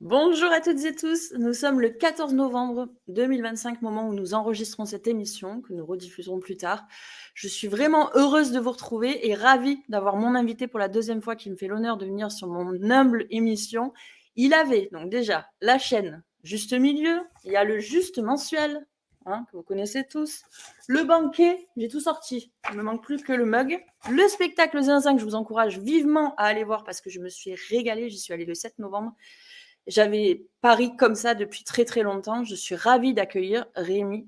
Bonjour à toutes et tous, nous sommes le 14 novembre 2025, moment où nous enregistrons cette émission, que nous rediffuserons plus tard. Je suis vraiment heureuse de vous retrouver et ravie d'avoir mon invité pour la deuxième fois qui me fait l'honneur de venir sur mon humble émission. Il avait donc déjà la chaîne Juste Milieu, il y a le Juste Mensuel, que vous connaissez tous, le banquet, j'ai tout sorti, il ne me manque plus que le mug, le spectacle Zinzin que je vous encourage vivement à aller voir parce que je me suis régalée, j'y suis allée le 7 novembre. J'avais Paris comme ça depuis très très longtemps. Je suis ravie d'accueillir Rémi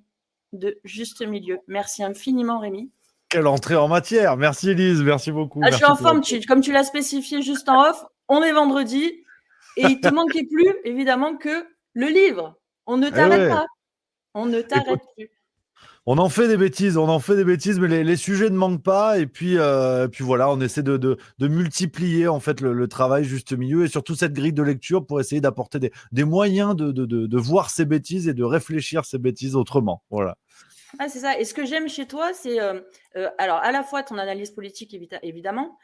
de Juste Milieu. Merci infiniment Rémi. Quelle entrée en matière. Merci Elise, merci beaucoup. Je suis Merci en pour forme, comme tu l'as spécifié juste en off, on est vendredi et il te manquait plus évidemment que le livre. On ne Eh t'arrête ouais. pas, on ne t'arrête Écoute, plus. on en fait des bêtises, mais les sujets ne manquent pas. Et puis voilà, on essaie de multiplier en fait le travail juste milieu et surtout cette grille de lecture pour essayer d'apporter des moyens de voir ces bêtises et de réfléchir ces bêtises autrement. Voilà. Ah, c'est ça. Et ce que j'aime chez toi, c'est alors à la fois ton analyse politique, évidemment,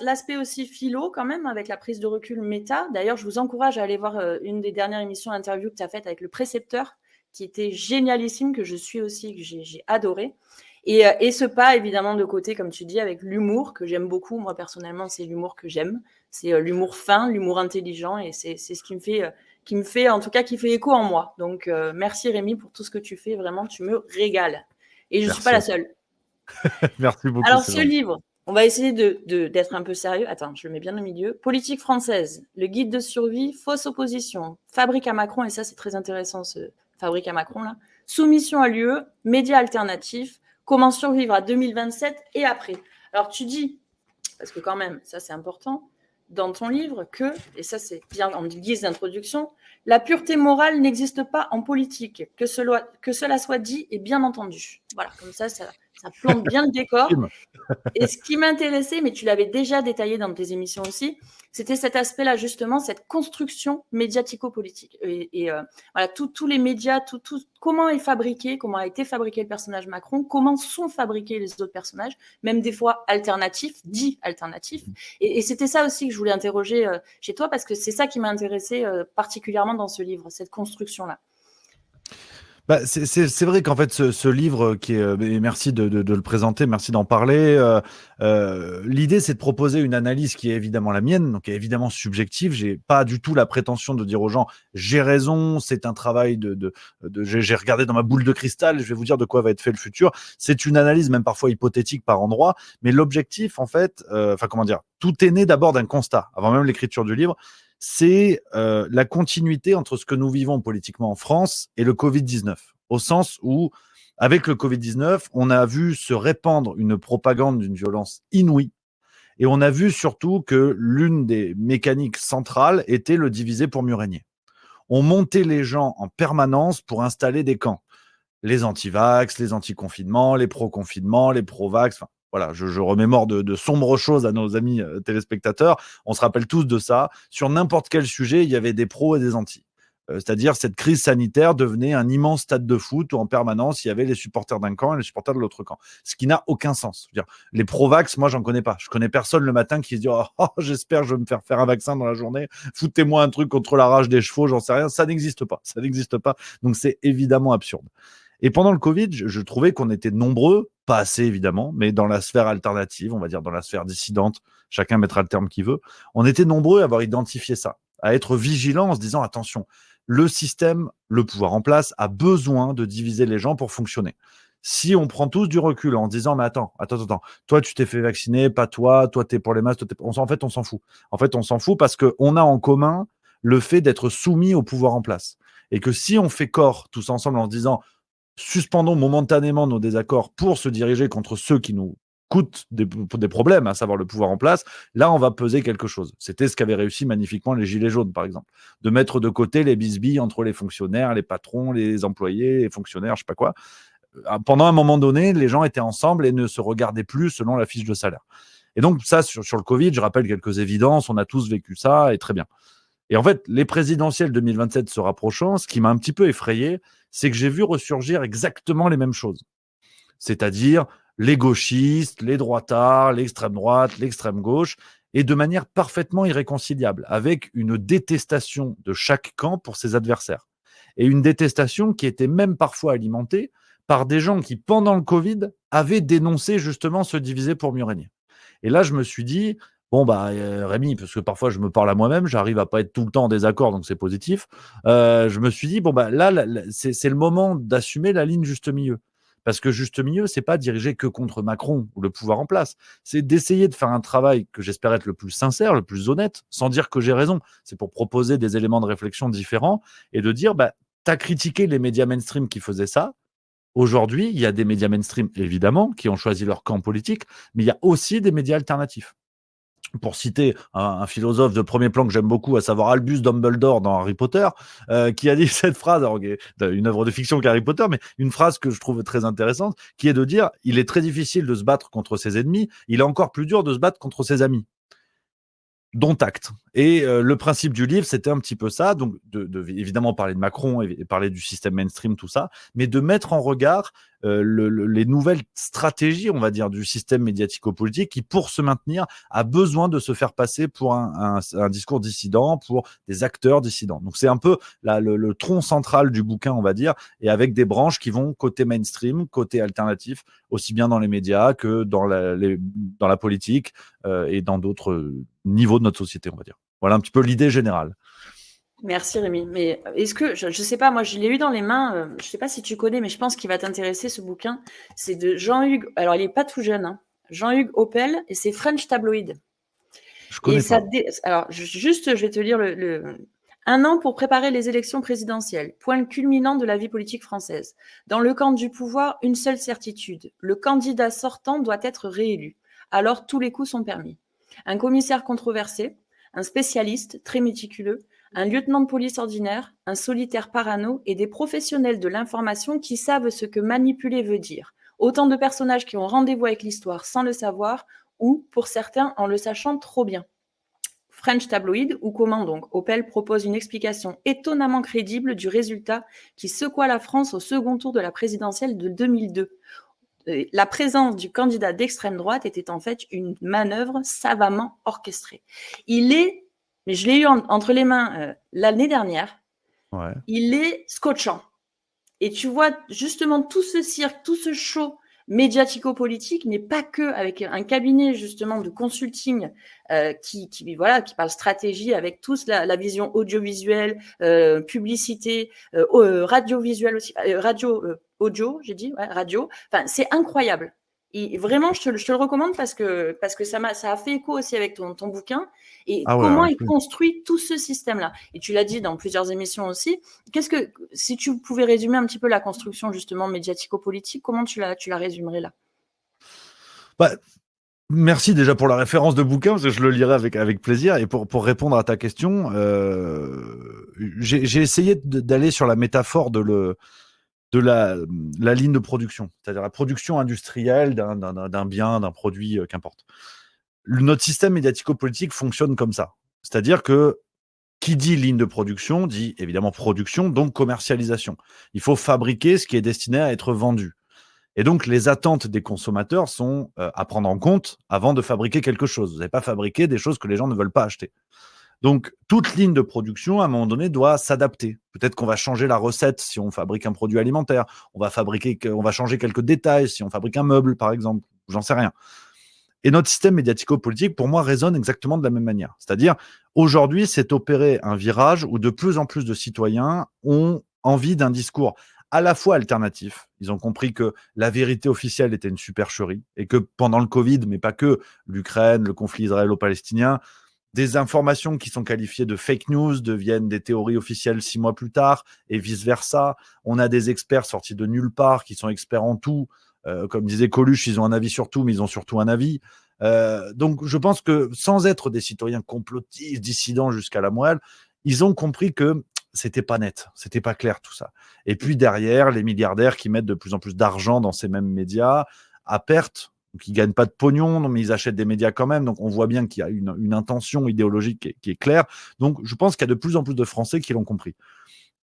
l'aspect aussi philo quand même, avec la prise de recul méta. D'ailleurs, je vous encourage à aller voir une des dernières émissions interview que tu as faites avec le précepteur, qui était génialissime, que je suis aussi, que j'ai adoré. Et ce pas, évidemment, de côté, comme tu dis, avec l'humour, que j'aime beaucoup. Moi, personnellement, c'est l'humour que j'aime. C'est l'humour fin, l'humour intelligent, et c'est ce qui me fait, en tout cas, qui fait écho en moi. Donc, merci Rémi pour tout ce que tu fais. Vraiment, tu me régales. Et je ne suis pas Merci. la seule. Merci beaucoup, Alors, c'est ce gentil. livre, on va essayer d'être un peu sérieux. Attends, je le mets bien au milieu. Politique française, le guide de survie, fausse opposition, fabrique à Macron, et ça, c'est très intéressant, ce fabrique à Macron, là. Soumission à l'UE, médias alternatifs, comment survivre à 2027 et après. Alors, tu dis, parce que quand même, ça, c'est important, dans ton livre que, et ça, c'est bien en guise d'introduction, la pureté morale n'existe pas en politique, que cela soit dit et bien entendu. Voilà, comme ça plante bien le décor. Film. Et ce qui m'intéressait, mais tu l'avais déjà détaillé dans tes émissions aussi, c'était cet aspect-là, justement, cette construction médiatico-politique. Voilà, tous les médias, comment est fabriqué, comment a été fabriqué le personnage Macron, comment sont fabriqués les autres personnages, même des fois alternatifs, dits alternatifs. Et c'était ça aussi que je voulais interroger chez toi, parce que c'est ça qui m'a intéressé particulièrement dans ce livre, cette construction-là. Bah, c'est vrai qu'en fait, ce livre qui est, et merci de le présenter, merci d'en parler. L'idée, c'est de proposer une analyse qui est évidemment la mienne, donc qui est évidemment subjective. J'ai pas du tout la prétention de dire aux gens, j'ai raison, c'est un travail j'ai regardé dans ma boule de cristal, je vais vous dire de quoi va être fait le futur. C'est une analyse, même parfois hypothétique par endroit, mais l'objectif, en fait, enfin, comment dire, tout est né d'abord d'un constat, avant même l'écriture du livre. C'est la continuité entre ce que nous vivons politiquement en France et le Covid-19, au sens où, avec le Covid-19, on a vu se répandre une propagande d'une violence inouïe, et on a vu surtout que l'une des mécaniques centrales était le diviser pour mieux régner. On montait les gens en permanence pour installer des camps. Les anti-vax, les anti-confinement, les pro-confinement, les pro-vax, enfin, voilà, je remémore de sombres choses à nos amis téléspectateurs. On se rappelle tous de ça. Sur n'importe quel sujet, il y avait des pros et des antis. C'est-à-dire, cette crise sanitaire devenait un immense stade de foot où en permanence, il y avait les supporters d'un camp et les supporters de l'autre camp. Ce qui n'a aucun sens. Je veux dire, les pro-vax, moi, j'en connais pas. Je connais personne le matin qui se dit oh, j'espère que je vais me faire un vaccin dans la journée. Foutez-moi un truc contre la rage des chevaux, j'en sais rien. Ça n'existe pas. Ça n'existe pas. Donc, c'est évidemment absurde. Et pendant le Covid, je trouvais qu'on était nombreux, pas assez évidemment, mais dans la sphère alternative, on va dire dans la sphère dissidente, chacun mettra le terme qu'il veut, on était nombreux à avoir identifié ça, à être vigilants en se disant attention, le système, le pouvoir en place, a besoin de diviser les gens pour fonctionner. Si on prend tous du recul en se disant mais attends, toi tu t'es fait vacciner, pas toi, toi t'es pour les masques, en fait on s'en fout. En fait on s'en fout parce qu'on a en commun le fait d'être soumis au pouvoir en place. Et que si on fait corps tous ensemble en se disant suspendons momentanément nos désaccords pour se diriger contre ceux qui nous coûtent des problèmes, à savoir le pouvoir en place, là, on va peser quelque chose. C'était ce qu'avaient réussi magnifiquement les Gilets jaunes, par exemple. De mettre de côté les bisbilles entre les fonctionnaires, les patrons, les employés, les fonctionnaires, je sais pas quoi. Pendant un moment donné, les gens étaient ensemble et ne se regardaient plus selon la fiche de salaire. Et donc, ça, sur le Covid, je rappelle quelques évidences, on a tous vécu ça, et très bien. Et en fait, les présidentielles 2027 se rapprochant, ce qui m'a un petit peu effrayé, c'est que j'ai vu ressurgir exactement les mêmes choses. C'est-à-dire les gauchistes, les droitards, l'extrême droite, l'extrême gauche. et de manière parfaitement irréconciliable, avec une détestation de chaque camp pour ses adversaires. Et une détestation qui était même parfois alimentée par des gens qui, pendant le Covid, avaient dénoncé justement se diviser pour mieux régner. Et là, je me suis dit, bon, Rémi, parce que parfois je me parle à moi-même, j'arrive à pas être tout le temps en désaccord, donc c'est positif. Je me suis dit, bon, là, c'est le moment d'assumer la ligne juste milieu. Parce que juste milieu, c'est pas dirigé que contre Macron ou le pouvoir en place. C'est d'essayer de faire un travail que j'espère être le plus sincère, le plus honnête, sans dire que j'ai raison. C'est pour proposer des éléments de réflexion différents et de dire, t'as critiqué les médias mainstream qui faisaient ça. Aujourd'hui, il y a des médias mainstream, évidemment, qui ont choisi leur camp politique, mais il y a aussi des médias alternatifs. Pour citer un philosophe de premier plan que j'aime beaucoup, à savoir Albus Dumbledore dans Harry Potter, qui a dit cette phrase, alors, une œuvre de fiction qu'Harry Potter, mais une phrase que je trouve très intéressante, qui est de dire « Il est très difficile de se battre contre ses ennemis, il est encore plus dur de se battre contre ses amis ». Dont acte. Et le principe du livre, c'était un petit peu ça, donc évidemment parler de Macron et parler du système mainstream, tout ça, mais de mettre en regard les nouvelles stratégies, on va dire, du système médiatico-politique qui, pour se maintenir, a besoin de se faire passer pour un discours dissident, pour des acteurs dissidents. Donc c'est un peu le tronc central du bouquin, on va dire, et avec des branches qui vont côté mainstream, côté alternatif, aussi bien dans les médias que dans la politique et dans d'autres niveaux de notre société, on va dire. Voilà un petit peu l'idée générale. Merci Rémi. Mais est-ce que, je sais pas, moi je l'ai eu dans les mains, je sais pas si tu connais, mais je pense qu'il va t'intéresser ce bouquin. C'est de Jean-Hugues, alors il est pas tout jeune, hein, Jean-Hugues Oppel, et c'est French Tabloid. Je connais pas. Alors, juste, je vais te lire Un an pour préparer les élections présidentielles, point culminant de la vie politique française. Dans le camp du pouvoir, une seule certitude, le candidat sortant doit être réélu. Alors tous les coups sont permis. Un commissaire controversé, un spécialiste très méticuleux, un lieutenant de police ordinaire, un solitaire parano et des professionnels de l'information qui savent ce que manipuler veut dire. Autant de personnages qui ont rendez-vous avec l'histoire sans le savoir ou, pour certains, en le sachant trop bien. French Tabloid, ou comment donc Oppel propose une explication étonnamment crédible du résultat qui secoua la France au second tour de la présidentielle de 2002. La présence du candidat d'extrême droite était en fait une manœuvre savamment orchestrée. Mais je l'ai eu entre les mains l'année dernière, ouais. Il est scotchant. Et tu vois justement tout ce cirque, tout ce show médiatico-politique, mais pas que, avec un cabinet justement de consulting qui parle stratégie avec tous la vision audiovisuelle, publicité, radiovisuelle aussi, audio, j'ai dit, ouais, radio. Enfin, c'est incroyable. Et vraiment, je te le recommande parce que ça a fait écho aussi avec ton bouquin et comment il construit tout ce système-là. Et tu l'as dit dans plusieurs émissions aussi. Si tu pouvais résumer un petit peu la construction justement médiatico-politique, comment tu la résumerais là? Merci déjà pour la référence de bouquin, parce que je le lirai avec plaisir. Et pour répondre à ta question, j'ai essayé d'aller sur la métaphore de la ligne de production, c'est-à-dire la production industrielle d'un bien, d'un produit, qu'importe. Notre système médiatico-politique fonctionne comme ça. C'est-à-dire que qui dit ligne de production dit évidemment production, donc commercialisation. Il faut fabriquer ce qui est destiné à être vendu. Et donc, les attentes des consommateurs sont à prendre en compte avant de fabriquer quelque chose. Vous n'allez pas fabriquer des choses que les gens ne veulent pas acheter. Donc, toute ligne de production, à un moment donné, doit s'adapter. Peut-être qu'on va changer la recette si on fabrique un produit alimentaire. On va changer quelques détails si on fabrique un meuble, par exemple. J'en sais rien. Et notre système médiatico-politique, pour moi, résonne exactement de la même manière. C'est-à-dire, aujourd'hui, c'est opérer un virage où de plus en plus de citoyens ont envie d'un discours à la fois alternatif. Ils ont compris que la vérité officielle était une supercherie et que pendant le Covid, mais pas que, l'Ukraine, le conflit israélo-palestinien, des informations qui sont qualifiées de fake news deviennent des théories officielles 6 mois plus tard et vice-versa. On a des experts sortis de nulle part qui sont experts en tout. Comme disait Coluche, ils ont un avis sur tout, mais ils ont surtout un avis. Donc, je pense que sans être des citoyens complotistes, dissidents jusqu'à la moelle, ils ont compris que c'était pas net, c'était pas clair tout ça. Et puis derrière, les milliardaires qui mettent de plus en plus d'argent dans ces mêmes médias à perte, donc ils gagnent pas de pognon, mais ils achètent des médias quand même. Donc on voit bien qu'il y a une intention idéologique qui est claire. Donc je pense qu'il y a de plus en plus de Français qui l'ont compris.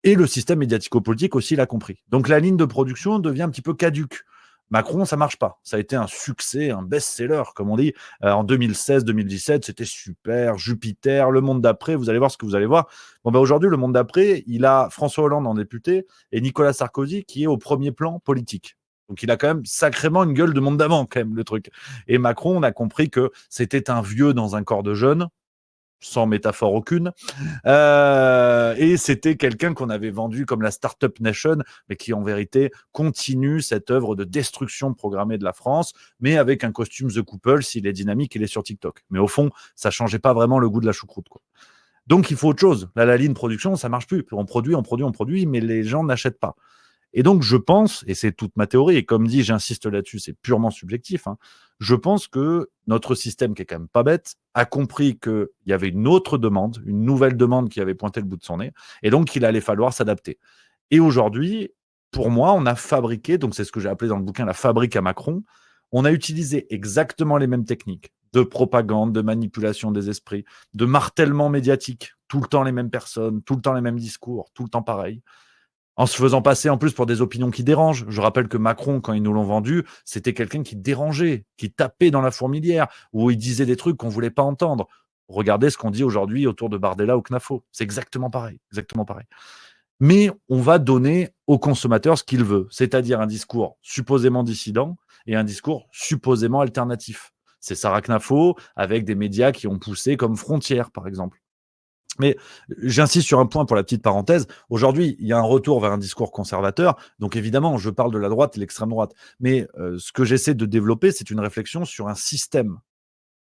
Et le système médiatico-politique aussi l'a compris. Donc la ligne de production devient un petit peu caduque. Macron, ça marche pas. Ça a été un succès, un best-seller, comme on dit. En 2016-2017, c'était super, Jupiter, le monde d'après, vous allez voir ce que vous allez voir. Bon, ben aujourd'hui, le monde d'après, il a François Hollande en député et Nicolas Sarkozy qui est au premier plan politique. Donc il a quand même sacrément une gueule de monde d'avant, quand même, le truc. Et Macron, on a compris que c'était un vieux dans un corps de jeune, sans métaphore aucune. Et c'était quelqu'un qu'on avait vendu comme la Startup Nation, mais qui en vérité continue cette œuvre de destruction programmée de la France, mais avec un costume The Couple, s'il est dynamique, il est sur TikTok. Mais au fond, ça changeait pas vraiment le goût de la choucroute, quoi. Donc il faut autre chose. Là, la ligne production, ça marche plus. On produit, mais les gens n'achètent pas. Et donc, je pense, et c'est toute ma théorie, et comme dit, j'insiste là-dessus, c'est purement subjectif, hein, je pense que notre système, qui est quand même pas bête, a compris qu'il y avait une autre demande, une nouvelle demande qui avait pointé le bout de son nez, et donc qu'il allait falloir s'adapter. Et aujourd'hui, pour moi, on a fabriqué, donc c'est ce que j'ai appelé dans le bouquin la fabrique à Macron, on a utilisé exactement les mêmes techniques de propagande, de manipulation des esprits, de martèlement médiatique, tout le temps les mêmes personnes, tout le temps les mêmes discours, tout le temps pareil, en se faisant passer en plus pour des opinions qui dérangent. Je rappelle que Macron, quand ils nous l'ont vendu, c'était quelqu'un qui dérangeait, qui tapait dans la fourmilière, où il disait des trucs qu'on voulait pas entendre. Regardez ce qu'on dit aujourd'hui autour de Bardella ou Knafo. C'est exactement pareil, exactement pareil. Mais on va donner au consommateur ce qu'il veut, c'est-à-dire un discours supposément dissident et un discours supposément alternatif. C'est Sarah Knafo avec des médias qui ont poussé comme Frontières, par exemple. Mais j'insiste sur un point pour la petite parenthèse. Aujourd'hui, il y a un retour vers un discours conservateur. Donc évidemment, je parle de la droite et l'extrême droite. Mais ce que j'essaie de développer, c'est une réflexion sur un système.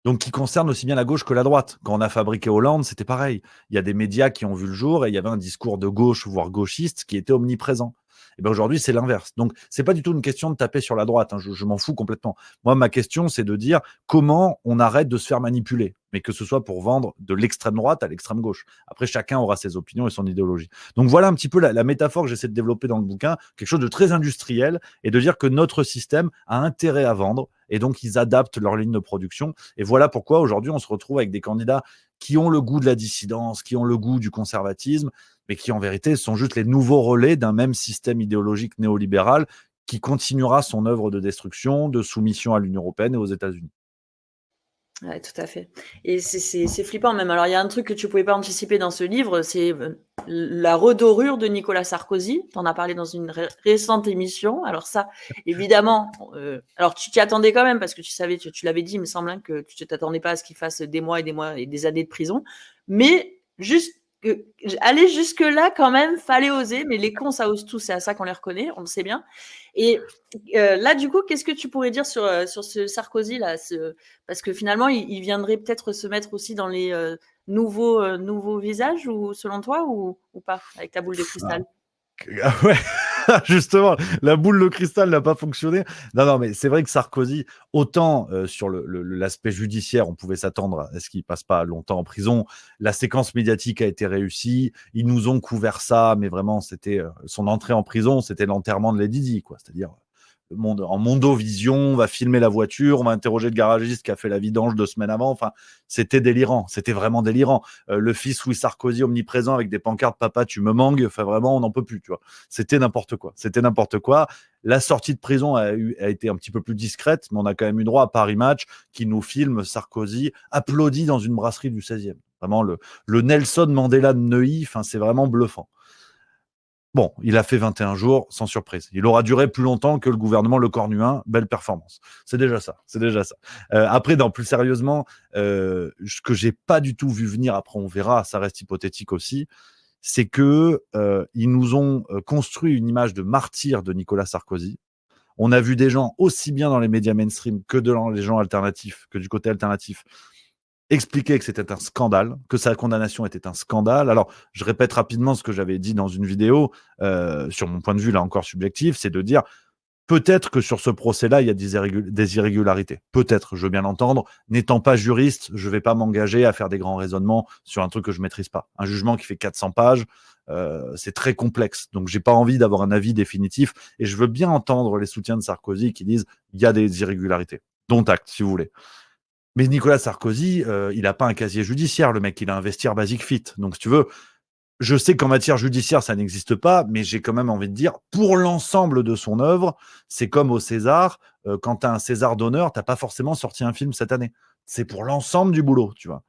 Donc qui concerne aussi bien la gauche que la droite. Quand on a fabriqué Hollande, c'était pareil. Il y a des médias qui ont vu le jour et il y avait un discours de gauche, voire gauchiste, qui était omniprésent. Et ben aujourd'hui, c'est l'inverse. Donc, c'est pas du tout une question de taper sur la droite, hein. Je m'en fous complètement. Moi, ma question, c'est de dire comment on arrête de se faire manipuler, mais que ce soit pour vendre de l'extrême droite à l'extrême gauche. Après, chacun aura ses opinions et son idéologie. Donc, voilà un petit peu la métaphore que j'essaie de développer dans le bouquin, quelque chose de très industriel, et de dire que notre système a intérêt à vendre, et donc ils adaptent leur ligne de production. Et voilà pourquoi aujourd'hui, on se retrouve avec des candidats qui ont le goût de la dissidence, qui ont le goût du conservatisme, mais qui en vérité sont juste les nouveaux relais d'un même système idéologique néolibéral qui continuera son œuvre de destruction, de soumission à l'Union européenne et aux États-Unis. Ouais, tout à fait. Et c'est flippant même. Alors, il y a un truc que tu pouvais pas anticiper dans ce livre, c'est la redorure de Nicolas Sarkozy. Tu en as parlé dans une récente émission. Alors ça, évidemment, alors tu t'y attendais quand même parce que tu savais, tu l'avais dit, il me semble, hein, que tu t'attendais pas à ce qu'il fasse des mois et des mois et des années de prison. Mais juste aller jusque-là, quand même, fallait oser. Mais les cons, ça ose tout. C'est à ça qu'on les reconnaît, on le sait bien. Et là, du coup, qu'est-ce que tu pourrais dire sur ce Sarkozy-là, parce que finalement, il viendrait peut-être se mettre aussi dans les nouveaux visages, ou selon toi, ou pas, avec ta boule de cristal? Ah ouais, justement, la boule de cristal n'a pas fonctionné. Non, mais c'est vrai que Sarkozy, autant sur l'aspect judiciaire, on pouvait s'attendre à ce qu'il passe pas longtemps en prison. La séquence médiatique a été réussie. Ils nous ont couvert ça, mais vraiment, c'était son entrée en prison, c'était l'enterrement de Lady Di, quoi. C'est-à-dire le monde en mondovision, on va filmer la voiture, on va interroger le garagiste qui a fait la vidange 2 semaines avant. Enfin, c'était délirant, c'était vraiment délirant. Le fils Louis Sarkozy omniprésent avec des pancartes "Papa, tu me manques", enfin vraiment, on n'en peut plus, tu vois. C'était n'importe quoi. C'était n'importe quoi. La sortie de prison a été un petit peu plus discrète, mais on a quand même eu droit à Paris Match qui nous filme Sarkozy applaudi dans une brasserie du 16e. Vraiment le Nelson Mandela de Neuilly, enfin, c'est vraiment bluffant. Bon, il a fait 21 jours, sans surprise. Il aura duré plus longtemps que le gouvernement Le Cornuin. Belle performance. C'est déjà ça. C'est déjà ça. Après, plus sérieusement, ce que j'ai pas du tout vu venir, après on verra, ça reste hypothétique aussi, c'est que ils nous ont construit une image de martyr de Nicolas Sarkozy. On a vu des gens aussi bien dans les médias mainstream que dans les gens alternatifs, que du côté alternatif, expliquer que c'était un scandale, que sa condamnation était un scandale. Alors, je répète rapidement ce que j'avais dit dans une vidéo, sur mon point de vue, là encore subjectif, c'est de dire peut-être que sur ce procès-là, il y a des irrégularités. Peut-être, je veux bien l'entendre. N'étant pas juriste, je ne vais pas m'engager à faire des grands raisonnements sur un truc que je ne maîtrise pas. Un jugement qui fait 400 pages, c'est très complexe. Donc, j'ai pas envie d'avoir un avis définitif. Et je veux bien entendre les soutiens de Sarkozy qui disent il y a des irrégularités. Dont acte, si vous voulez. Mais Nicolas Sarkozy, il n'a pas un casier judiciaire, le mec, il a un vestiaire Basic Fit. Donc, si tu veux, je sais qu'en matière judiciaire, ça n'existe pas, mais j'ai quand même envie de dire, pour l'ensemble de son œuvre, c'est comme au César, quand tu as un César d'honneur, tu n'as pas forcément sorti un film cette année. C'est pour l'ensemble du boulot, tu vois.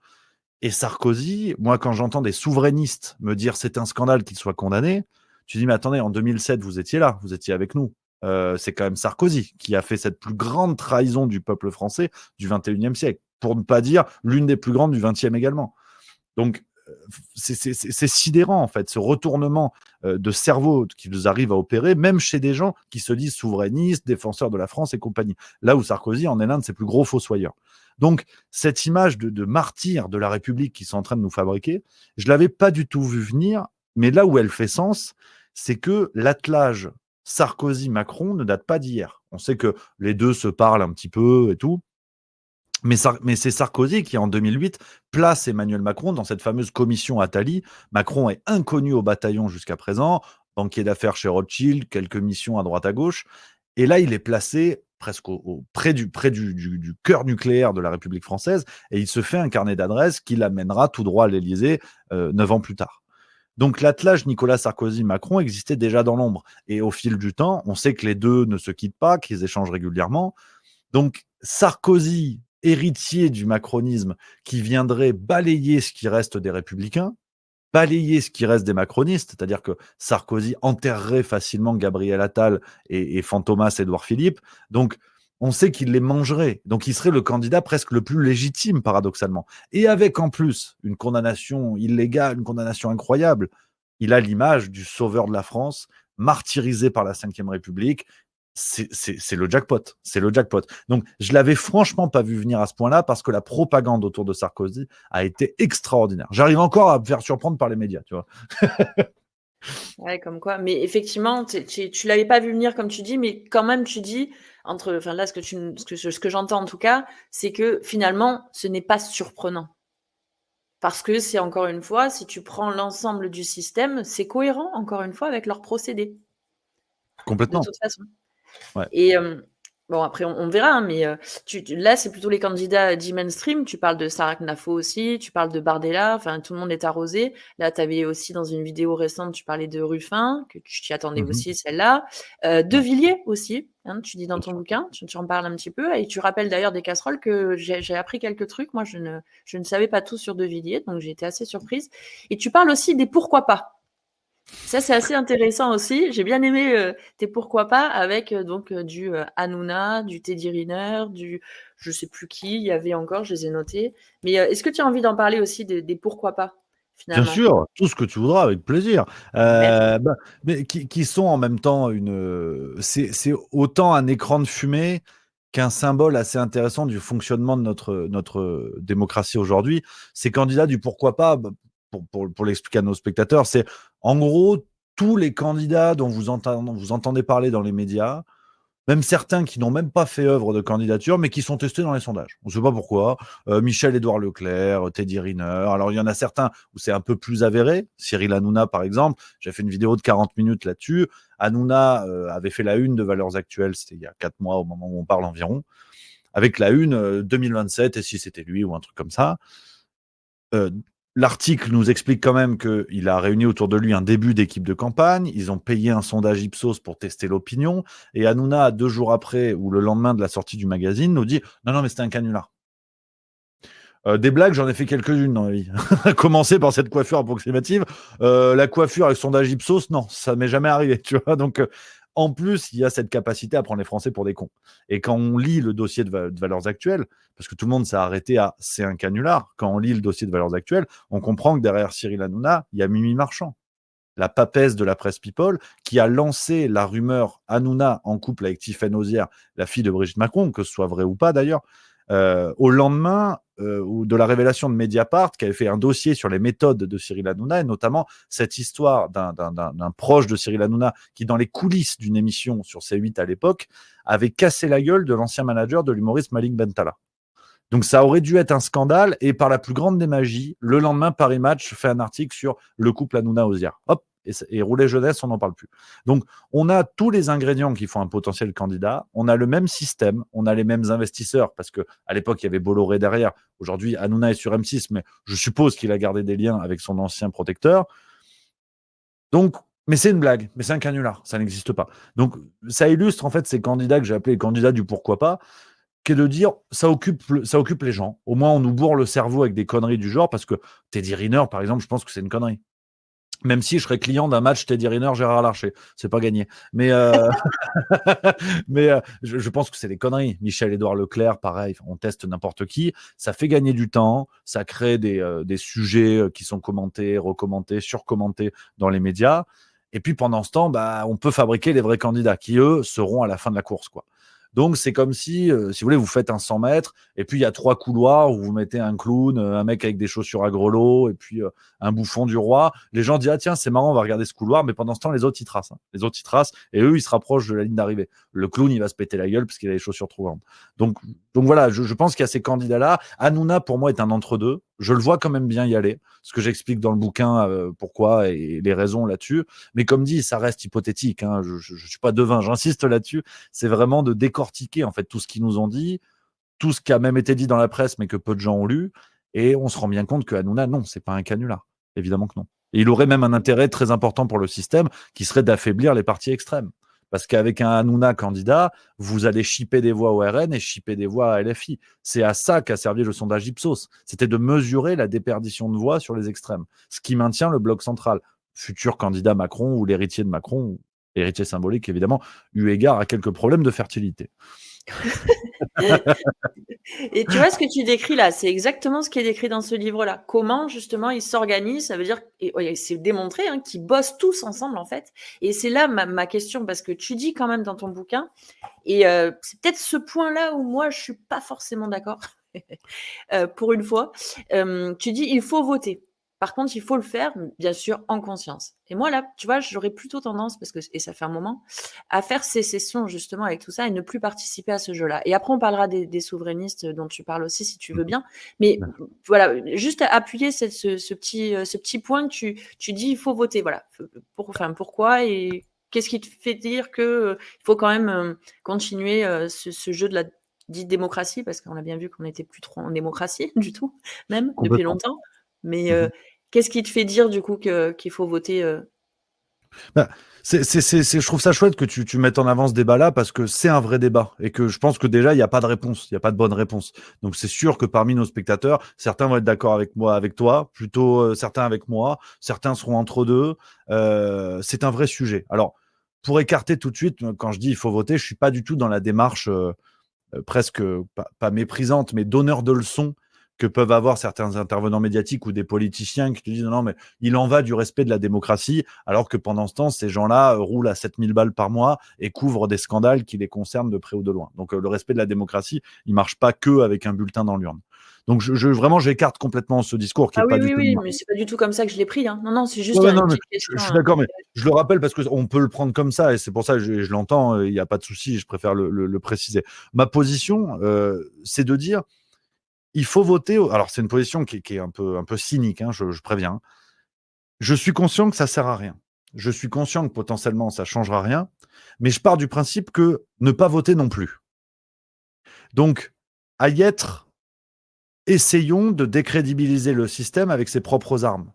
Et Sarkozy, moi, quand j'entends des souverainistes me dire c'est un scandale qu'il soit condamné, tu dis, mais attendez, en 2007, vous étiez là, vous étiez avec nous. C'est quand même Sarkozy qui a fait cette plus grande trahison du peuple français du 21e siècle, pour ne pas dire l'une des plus grandes du 20e également. Donc, c'est sidérant, en fait, ce retournement de cerveau qui nous arrive à opérer, même chez des gens qui se disent souverainistes, défenseurs de la France et compagnie. Là où Sarkozy en est l'un de ses plus gros fossoyeurs. Donc, cette image de martyr de la République qu'ils sont en train de nous fabriquer, je ne l'avais pas du tout vu venir, mais là où elle fait sens, c'est que l'attelage Sarkozy-Macron ne date pas d'hier. On sait que les deux se parlent un petit peu et tout, mais c'est Sarkozy qui, en 2008, place Emmanuel Macron dans cette fameuse commission Attali. Macron est inconnu au bataillon jusqu'à présent, banquier d'affaires chez Rothschild, quelques missions à droite à gauche. Et là, il est placé presque près du cœur nucléaire de la République française, et il se fait un carnet d'adresses qui l'amènera tout droit à l'Élysée 9 ans plus tard. Donc l'attelage Nicolas Sarkozy-Macron existait déjà dans l'ombre. Et au fil du temps, on sait que les deux ne se quittent pas, qu'ils échangent régulièrement. Donc Sarkozy, héritier du macronisme, qui viendrait balayer ce qui reste des républicains, balayer ce qui reste des macronistes, c'est-à-dire que Sarkozy enterrerait facilement Gabriel Attal et Fantomas Édouard Philippe. Donc, on sait qu'il les mangerait. Donc, il serait le candidat presque le plus légitime, paradoxalement. Et avec en plus une condamnation illégale, une condamnation incroyable, il a l'image du sauveur de la France, martyrisé par la Ve République. C'est le jackpot. C'est le jackpot. Donc, je l'avais franchement pas vu venir à ce point-là parce que la propagande autour de Sarkozy a été extraordinaire. J'arrive encore à me faire surprendre par les médias, tu vois. Ouais, comme quoi. Mais effectivement, tu l'avais pas vu venir comme tu dis, mais quand même tu dis enfin là ce que j'entends en tout cas, c'est que finalement ce n'est pas surprenant. Parce que c'est encore une fois, si tu prends l'ensemble du système, c'est cohérent encore une fois avec leur procédé. De Complètement. toute façon. Ouais. Et bon, après, on verra, hein, mais là, c'est plutôt les candidats dits mainstream. Tu parles de Sarah Knafo aussi, tu parles de Bardella, enfin, tout le monde est arrosé. Là, tu avais aussi dans une vidéo récente, tu parlais de Ruffin, que tu t'y attendais aussi, celle-là. De Ouais, Villiers aussi, hein, tu dis dans bien ton sûr. bouquin, tu en parles un petit peu. Et tu rappelles d'ailleurs des casseroles que j'ai appris quelques trucs. Moi, je ne savais pas tout sur De Villiers, donc j'ai été assez surprise. Et tu parles aussi des pourquoi pas. Ça, c'est assez intéressant aussi. J'ai bien aimé tes pourquoi pas avec donc du Hanouna, du Teddy Riner, du je sais plus qui, il y avait encore, je les ai notés. Mais est-ce que tu as envie d'en parler aussi des pourquoi pas, Bien finalement? sûr, tout ce que tu voudras, avec plaisir. Ouais. Mais qui sont en même temps c'est autant un écran de fumée qu'un symbole assez intéressant du fonctionnement de notre démocratie aujourd'hui. Ces candidats du pourquoi pas, bah, pour l'expliquer à nos spectateurs, c'est en gros tous les candidats dont vous entendez parler dans les médias, même certains qui n'ont même pas fait œuvre de candidature, mais qui sont testés dans les sondages. On ne sait pas pourquoi. Michel-Édouard Leclerc, Teddy Riner. Alors, il y en a certains où c'est un peu plus avéré. Cyril Hanouna, par exemple. J'ai fait une vidéo de 40 minutes là-dessus. Hanouna avait fait la une de Valeurs Actuelles, c'était il y a 4 mois, au moment où on parle environ, avec la une 2027, et si c'était lui, ou un truc comme ça. Euh, L'article nous explique quand même qu'il a réuni autour de lui un début d'équipe de campagne. Ils ont payé un sondage Ipsos pour tester l'opinion. Et Hanouna, 2 jours après ou le lendemain de la sortie du magazine, nous dit non, non, mais c'était un canular. Des blagues, j'en ai fait quelques-unes dans la vie. À commencer par cette coiffure approximative. La coiffure avec sondage Ipsos, non, ça m'est jamais arrivé. Tu vois. Donc, en plus, il y a cette capacité à prendre les Français pour des cons. Et quand on lit le dossier de Valeurs Actuelles, parce que tout le monde s'est arrêté à c'est un canular, quand on lit le dossier de Valeurs Actuelles, on comprend que derrière Cyril Hanouna, il y a Mimi Marchand, la papesse de la presse People, qui a lancé la rumeur Hanouna en couple avec Tiffaine Auzière, la fille de Brigitte Macron, que ce soit vrai ou pas d'ailleurs, au lendemain de la révélation de Mediapart, qui avait fait un dossier sur les méthodes de Cyril Hanouna, et notamment cette histoire d'un proche de Cyril Hanouna qui, dans les coulisses d'une émission sur C8 à l'époque, avait cassé la gueule de l'ancien manager de l'humoriste Malik Bentala. Donc ça aurait dû être un scandale, et par la plus grande des magies, le lendemain, Paris Match fait un article sur le couple Hanouna-Auzière. Hop, et Roulet Jeunesse, on n'en parle plus. Donc on a tous les ingrédients qui font un potentiel candidat, on a le même système, on a les mêmes investisseurs, parce qu'à l'époque, il y avait Bolloré derrière. Aujourd'hui, Hanouna est sur M6, mais je suppose qu'il a gardé des liens avec son ancien protecteur. Donc, mais c'est une blague, mais c'est un canular, ça n'existe pas. Donc, ça illustre en fait ces candidats que j'ai appelés les candidats du pourquoi pas, qui est de dire ça occupe les gens. Au moins, on nous bourre le cerveau avec des conneries du genre, parce que Teddy Riner, par exemple, je pense que c'est une connerie. Même si je serais client d'un match Teddy Riner, Gérard Larcher, c'est pas gagné. Mais, je pense que c'est des conneries. Michel-Édouard Leclerc, pareil, on teste n'importe qui. Ça fait gagner du temps, ça crée des sujets qui sont commentés, recommandés, surcommandés dans les médias. Et puis pendant ce temps, bah, on peut fabriquer les vrais candidats qui, eux, seront à la fin de la course, quoi. Donc, c'est comme si vous voulez, vous faites un 100 mètres, et puis il y a 3 couloirs où vous mettez un clown, un mec avec des chaussures à grelots, et puis un bouffon du roi. Les gens disent, ah tiens, c'est marrant, on va regarder ce couloir, mais pendant ce temps, les autres, ils tracent. Hein. Les autres, ils tracent, et eux, ils se rapprochent de la ligne d'arrivée. Le clown, il va se péter la gueule parce qu'il a les chaussures trop grandes. Donc voilà, je pense qu'il y a ces candidats-là. Hanouna, pour moi, est un entre-deux. Je le vois quand même bien y aller, ce que j'explique dans le bouquin, pourquoi et les raisons là-dessus. Mais comme dit, ça reste hypothétique. Hein. Je ne suis pas devin, j'insiste là-dessus. C'est vraiment de décortiquer en fait tout ce qu'ils nous ont dit, tout ce qui a même été dit dans la presse, mais que peu de gens ont lu. Et on se rend bien compte que Hanouna, non, c'est pas un canular. Évidemment que non. Et il aurait même un intérêt très important pour le système, qui serait d'affaiblir les partis extrêmes. Parce qu'avec un Hanouna candidat, vous allez chipper des voix au RN et chipper des voix à LFI. C'est à ça qu'a servi le sondage Ipsos. C'était de mesurer la déperdition de voix sur les extrêmes. Ce qui maintient le bloc central. Futur candidat Macron ou l'héritier de Macron, héritier symbolique évidemment, eu égard à quelques problèmes de fertilité. Et tu vois ce que tu décris là, c'est exactement ce qui est décrit dans ce livre-là. Comment justement ils s'organisent, ça veut dire, et c'est démontré, qu'ils bossent tous ensemble en fait. Et c'est là ma question, parce que tu dis quand même dans ton bouquin, et c'est peut-être ce point-là où moi je suis pas forcément d'accord, pour une fois. Tu dis il faut voter. Par contre, il faut le faire, bien sûr, en conscience. Et moi, là, tu vois, j'aurais plutôt tendance, et ça fait un moment, à faire sécession, justement, avec tout ça et ne plus participer à ce jeu-là. Et après, on parlera des souverainistes dont tu parles aussi, si tu veux bien. Mais voilà, juste à appuyer ce petit point que tu dis, il faut voter. Voilà. Pourquoi et qu'est-ce qui te fait dire qu'il faut quand même continuer ce jeu de la dite démocratie, parce qu'on a bien vu qu'on n'était plus trop en démocratie du tout, même, depuis longtemps. Mais qu'est-ce qui te fait dire du coup qu'il faut voter Bah, je trouve ça chouette que tu mettes en avant ce débat-là, parce que c'est un vrai débat et que je pense que déjà il n'y a pas de réponse, il n'y a pas de bonne réponse. Donc c'est sûr que parmi nos spectateurs, certains vont être d'accord avec moi, avec toi, plutôt certains avec moi, certains seront entre deux. C'est un vrai sujet. Alors, pour écarter tout de suite, quand je dis il faut voter, je suis pas du tout dans la démarche presque pas méprisante, mais donneur de leçons que peuvent avoir certains intervenants médiatiques ou des politiciens qui te disent non, mais il en va du respect de la démocratie, alors que pendant ce temps, ces gens-là roulent à 7000 balles par mois et couvrent des scandales qui les concernent de près ou de loin. Donc le respect de la démocratie, il marche pas que avec un bulletin dans l'urne. Donc vraiment, j'écarte complètement ce discours qui est pas du tout. Oui, mais c'est pas du tout comme ça que je l'ai pris. Hein. Non, c'est juste Ouais, une non, petite question. je suis d'accord, mais je le rappelle parce qu'on peut le prendre comme ça, et c'est pour ça que je l'entends, il n'y a pas de souci, je préfère le préciser. Ma position, c'est de dire, il faut voter. Alors, c'est une position qui est un peu cynique, hein, je préviens. Je suis conscient que ça sert à rien. Je suis conscient que potentiellement ça changera rien, mais je pars du principe que ne pas voter non plus. Donc, à y être, essayons de décrédibiliser le système avec ses propres armes.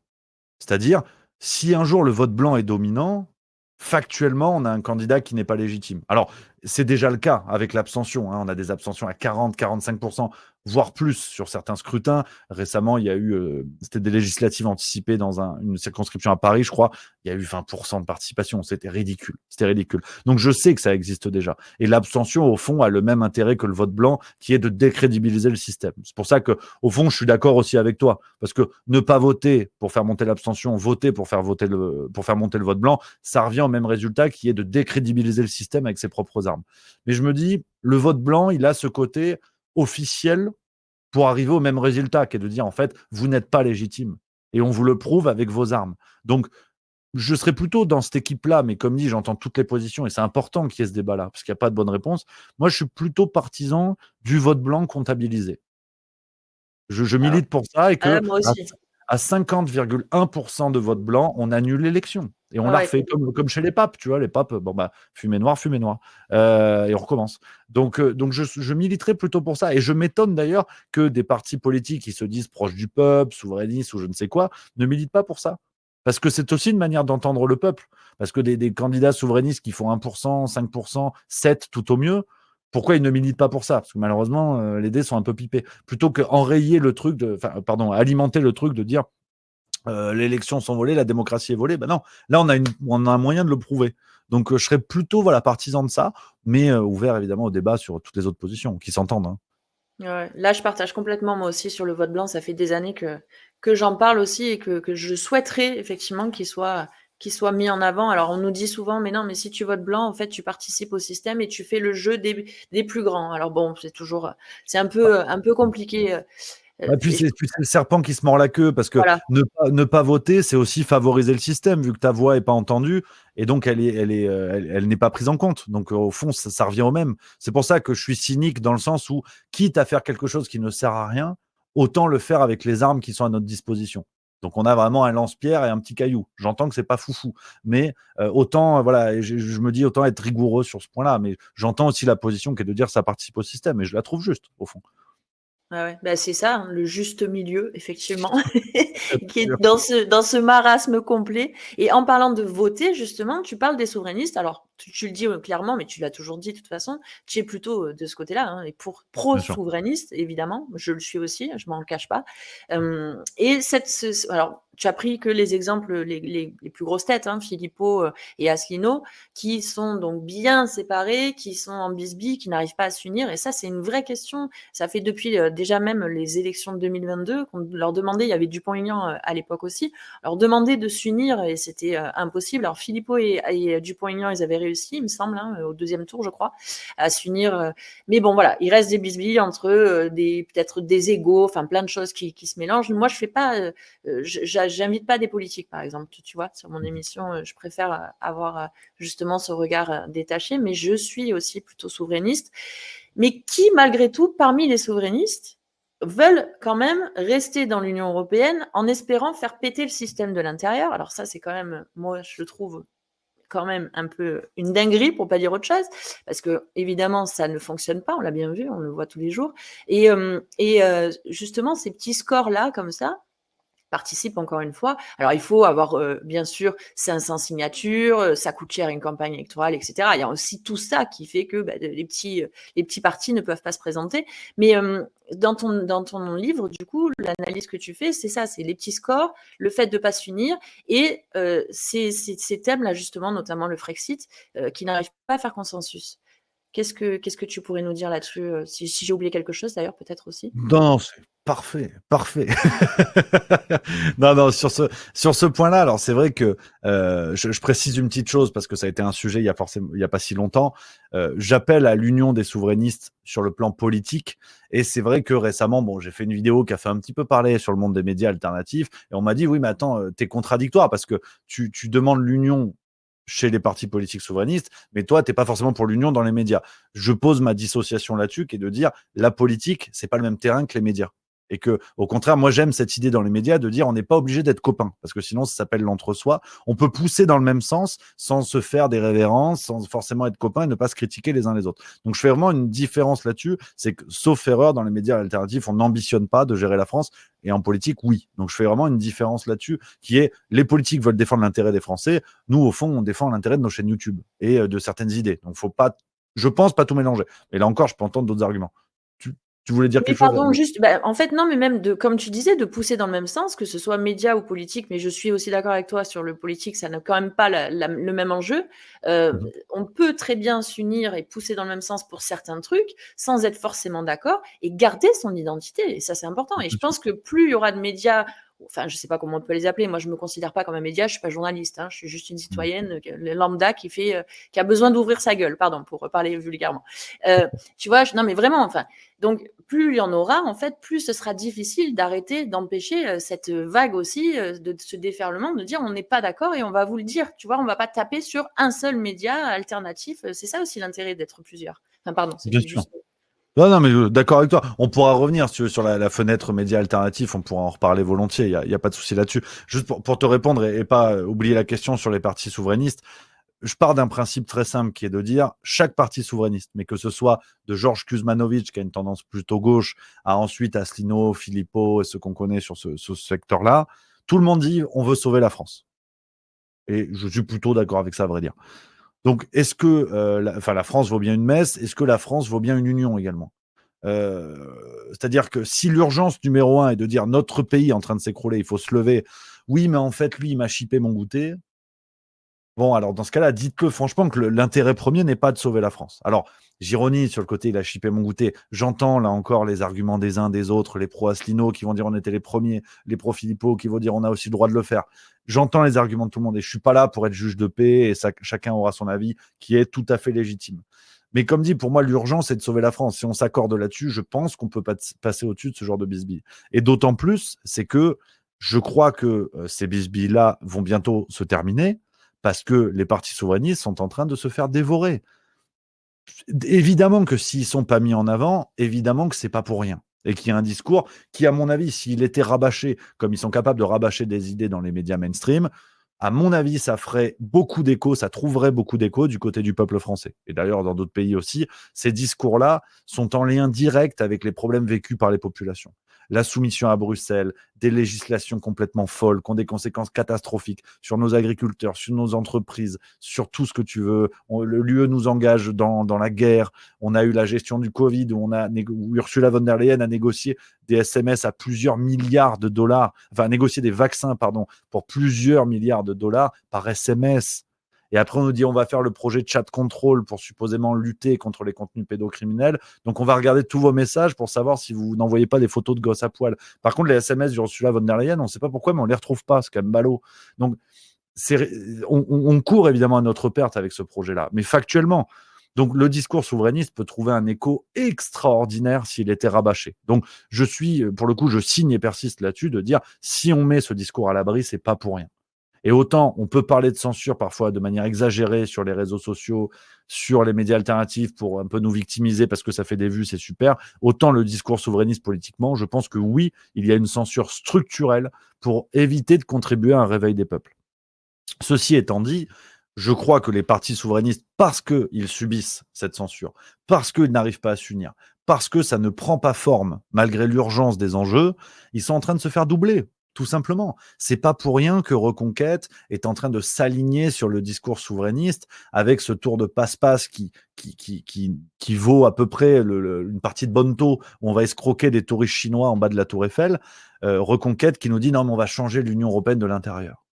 C'est-à-dire, si un jour le vote blanc est dominant, factuellement, on a un candidat qui n'est pas légitime. Alors, c'est déjà le cas avec l'abstention. Hein. On a des abstentions à 40, 45%, voire plus sur certains scrutins. Récemment, il y a eu, c'était des législatives anticipées dans une circonscription à Paris, je crois. Il y a eu 20% de participation. C'était ridicule. C'était ridicule. Donc, je sais que ça existe déjà. Et l'abstention, au fond, a le même intérêt que le vote blanc, qui est de décrédibiliser le système. C'est pour ça que, au fond, je suis d'accord aussi avec toi. Parce que ne pas voter pour faire monter l'abstention, voter pour faire monter le vote blanc, ça revient au même résultat, qui est de décrédibiliser le système avec ses propres armes. Mais je me dis, le vote blanc, il a ce côté officiel pour arriver au même résultat, qui est de dire, en fait, vous n'êtes pas légitime. Et on vous le prouve avec vos armes. Donc, je serais plutôt dans cette équipe-là, mais comme dit, j'entends toutes les positions, et c'est important qu'il y ait ce débat-là, parce qu'il n'y a pas de bonne réponse. Moi, je suis plutôt partisan du vote blanc comptabilisé. Je milite pour ça, et que moi aussi. à 50,1% de vote blanc, on annule l'élection. Et on la refait comme chez les papes, tu vois, les papes, bon bah, fumée noire, et on recommence. Donc je militerai plutôt pour ça. Et je m'étonne d'ailleurs que des partis politiques qui se disent proches du peuple, souverainistes ou je ne sais quoi, ne militent pas pour ça. Parce que c'est aussi une manière d'entendre le peuple. Parce que des candidats souverainistes qui font 1%, 5%, 7% tout au mieux, pourquoi ils ne militent pas pour ça? Parce que malheureusement, les dés sont un peu pipés. Plutôt qu'enrayer le truc alimenter le truc de dire les élections sont volées, la démocratie est volée. Ben non, là on a un moyen de le prouver. Donc je serais plutôt partisan de ça, mais ouvert évidemment au débat sur toutes les autres positions qui s'entendent. Hein. Ouais, là, je partage complètement moi aussi sur le vote blanc. Ça fait des années que j'en parle aussi et que je souhaiterais effectivement qu'il soit mis en avant. Alors, on nous dit souvent, mais non, mais si tu votes blanc, en fait, tu participes au système et tu fais le jeu des plus grands. Alors bon, c'est un peu compliqué. Et puis c'est le serpent qui se mord la queue parce que Voilà. ne pas voter, c'est aussi favoriser le système vu que ta voix est pas entendue et donc elle n'est pas prise en compte. Donc au fond, ça revient au même. C'est pour ça que je suis cynique dans le sens où, quitte à faire quelque chose qui ne sert à rien, autant le faire avec les armes qui sont à notre disposition. Donc on a vraiment un lance-pierre et un petit caillou. J'entends que c'est pas foufou, mais autant voilà, je me dis autant être rigoureux sur ce point-là. Mais j'entends aussi la position qui est de dire ça participe au système et je la trouve juste au fond. Ouais, ouais. Bah, c'est ça, hein, le juste milieu, effectivement, Bien qui est sûr. dans ce marasme complet. Et en parlant de voter, justement, tu parles des souverainistes. Alors, tu le dis clairement, mais tu l'as toujours dit de toute façon, tu es plutôt de ce côté-là, hein, et Bien sûr. pro-souverainiste, évidemment. Je le suis aussi, je m'en cache pas. Et alors, tu as pris que les exemples, les plus grosses têtes, hein, Philippot et Asselineau, qui sont donc bien séparés, qui sont en bisbille, qui n'arrivent pas à s'unir. Et ça, c'est une vraie question. Ça fait depuis déjà même les élections de 2022 qu'on leur demandait, il y avait Dupont-Aignan à l'époque aussi, leur demandait de s'unir et c'était impossible. Alors Philippot et Dupont-Aignan, ils avaient réussi, il me semble, hein, au deuxième tour, je crois, à s'unir. Mais bon, voilà, il reste des bisbilles entre peut-être des égos, enfin plein de choses qui se mélangent. Moi, je fais pas, j'invite pas des politiques, par exemple, tu vois, sur mon émission, je préfère avoir justement ce regard détaché, mais je suis aussi plutôt souverainiste. Mais qui, malgré tout, parmi les souverainistes, veulent quand même rester dans l'Union européenne en espérant faire péter le système de l'intérieur. Alors ça, c'est quand même, moi, je le trouve quand même un peu une dinguerie, pour pas dire autre chose, parce que évidemment, ça ne fonctionne pas, on l'a bien vu, on le voit tous les jours. Et justement, ces petits scores-là, comme ça, participe encore une fois. Alors, il faut avoir, bien sûr, 500 signatures, ça coûte cher une campagne électorale, etc. Il y a aussi tout ça qui fait que les petits partis ne peuvent pas se présenter. Mais dans ton livre, du coup, l'analyse que tu fais, c'est ça, c'est les petits scores, le fait de ne pas s'unir et ces thèmes-là, justement, notamment le Frexit, qui n'arrivent pas à faire consensus. Qu'est-ce que tu pourrais nous dire là-dessus, si j'ai oublié quelque chose d'ailleurs, peut-être aussi. Non, c'est parfait, parfait. Non, non, sur ce point-là, alors c'est vrai que je précise une petite chose parce que ça a été un sujet il y a pas si longtemps. J'appelle à l'union des souverainistes sur le plan politique et c'est vrai que récemment, bon, j'ai fait une vidéo qui a fait un petit peu parler sur le monde des médias alternatifs et on m'a dit oui, mais attends, t'es contradictoire parce que tu demandes l'union chez les partis politiques souverainistes, mais toi, t'es pas forcément pour l'union dans les médias. Je pose ma dissociation là-dessus, qui est de dire la politique, c'est pas le même terrain que les médias. Et que, au contraire, moi, j'aime cette idée dans les médias de dire on n'est pas obligé d'être copains, parce que sinon, ça s'appelle l'entre-soi. On peut pousser dans le même sens sans se faire des révérences, sans forcément être copains et ne pas se critiquer les uns les autres. Donc, je fais vraiment une différence là-dessus. C'est que, sauf erreur, dans les médias alternatifs, on n'ambitionne pas de gérer la France. Et en politique, oui. Donc, je fais vraiment une différence là-dessus, qui est les politiques veulent défendre l'intérêt des Français. Nous, au fond, on défend l'intérêt de nos chaînes YouTube et de certaines idées. Donc, faut pas, je pense, pas tout mélanger. Et là encore, je peux entendre d'autres arguments. Tu voulais dire Mais quelque chose? pardon, juste, en fait, non, mais même comme tu disais, de pousser dans le même sens, que ce soit média ou politique, mais je suis aussi d'accord avec toi sur le politique, ça n'a quand même pas le même enjeu. Mhm. On peut très bien s'unir et pousser dans le même sens pour certains trucs, sans être forcément d'accord, et garder son identité. Et ça, c'est important. Et je pense que plus il y aura de médias, enfin, je sais pas comment on peut les appeler. Moi, je me considère pas comme un média, je suis pas journaliste, hein, je suis juste une citoyenne lambda qui a besoin d'ouvrir sa gueule, pardon, pour parler vulgairement. Tu vois, non, mais vraiment, enfin, donc, plus il y en aura, en fait, plus ce sera difficile d'empêcher cette vague aussi de ce déferlement, de dire on n'est pas d'accord et on va vous le dire. Tu vois, on ne va pas taper sur un seul média alternatif. C'est ça aussi l'intérêt d'être plusieurs. Enfin, pardon, Bien c'était sûr. juste. Non, non, mais d'accord avec toi. On pourra revenir si tu veux, sur la fenêtre média alternatif. On pourra en reparler volontiers. Il y a pas de souci là-dessus. Juste pour te répondre et pas oublier la question sur les partis souverainistes. Je pars d'un principe très simple qui est de dire chaque parti souverainiste, mais que ce soit de Georges Kuzmanovic, qui a une tendance plutôt gauche, à ensuite Asselineau, Philippot et ceux qu'on connaît sur ce secteur-là, tout le monde dit on veut sauver la France. Et je suis plutôt d'accord avec ça, à vrai dire. Donc, est-ce que la France vaut bien une messe? Est-ce que la France vaut bien une union également? C'est-à-dire que si l'urgence numéro 1 est de dire notre pays est en train de s'écrouler, il faut se lever. Oui, mais en fait, lui, il m'a chippé mon goûter. Bon, alors dans ce cas-là, dites-le franchement que l'intérêt premier n'est pas de sauver la France. Alors, j'ironise sur le côté, il a chippé mon goûter. J'entends là encore les arguments des uns des autres, les pro-Asselineau qui vont dire on était les premiers, les pro-Philippot qui vont dire on a aussi le droit de le faire. J'entends les arguments de tout le monde et je suis pas là pour être juge de paix et ça, chacun aura son avis qui est tout à fait légitime. Mais comme dit, pour moi, l'urgence est de sauver la France. Si on s'accorde là-dessus, je pense qu'on peut pas passer au-dessus de ce genre de bisbilles. Et d'autant plus, c'est que je crois que ces bisbilles-là vont bientôt se terminer parce que les partis souverainistes sont en train de se faire dévorer. Évidemment que s'ils ne sont pas mis en avant, évidemment que ce n'est pas pour rien. Et qu'il y a un discours qui, à mon avis, s'il était rabâché, comme ils sont capables de rabâcher des idées dans les médias mainstream, à mon avis, ça ferait beaucoup d'écho, ça trouverait beaucoup d'écho du côté du peuple français. Et d'ailleurs, dans d'autres pays aussi, ces discours-là sont en lien direct avec les problèmes vécus par les populations. La soumission à Bruxelles, des législations complètement folles, qui ont des conséquences catastrophiques sur nos agriculteurs, sur nos entreprises, sur tout ce que tu veux. L'UE nous engage dans la guerre. On a eu la gestion du Covid où Ursula von der Leyen a négocié des SMS à plusieurs milliards de dollars, enfin négocié des vaccins, pardon, pour plusieurs milliards de dollars par SMS. Et après, on nous dit on va faire le projet de chat control pour supposément lutter contre les contenus pédocriminels. Donc, on va regarder tous vos messages pour savoir si vous n'envoyez pas des photos de gosses à poil. Par contre, les SMS d'Ursula von der Leyen, on ne sait pas pourquoi, mais on ne les retrouve pas. C'est quand même ballot. Donc, on court évidemment à notre perte avec ce projet-là. Mais factuellement, donc le discours souverainiste peut trouver un écho extraordinaire s'il était rabâché. Donc, pour le coup, je signe et persiste là-dessus de dire si on met ce discours à l'abri, c'est pas pour rien. Et autant on peut parler de censure parfois de manière exagérée sur les réseaux sociaux, sur les médias alternatifs pour un peu nous victimiser parce que ça fait des vues, c'est super. Autant le discours souverainiste politiquement, je pense que oui, il y a une censure structurelle pour éviter de contribuer à un réveil des peuples. Ceci étant dit, je crois que les partis souverainistes, parce qu'ils subissent cette censure, parce qu'ils n'arrivent pas à s'unir, parce que ça ne prend pas forme malgré l'urgence des enjeux, ils sont en train de se faire doubler. Tout simplement. C'est pas pour rien que Reconquête est en train de s'aligner sur le discours souverainiste avec ce tour de passe-passe qui vaut à peu près une partie de Bonneto où on va escroquer des touristes chinois en bas de la Tour Eiffel. Reconquête qui nous dit non, mais on va changer l'Union européenne de l'intérieur.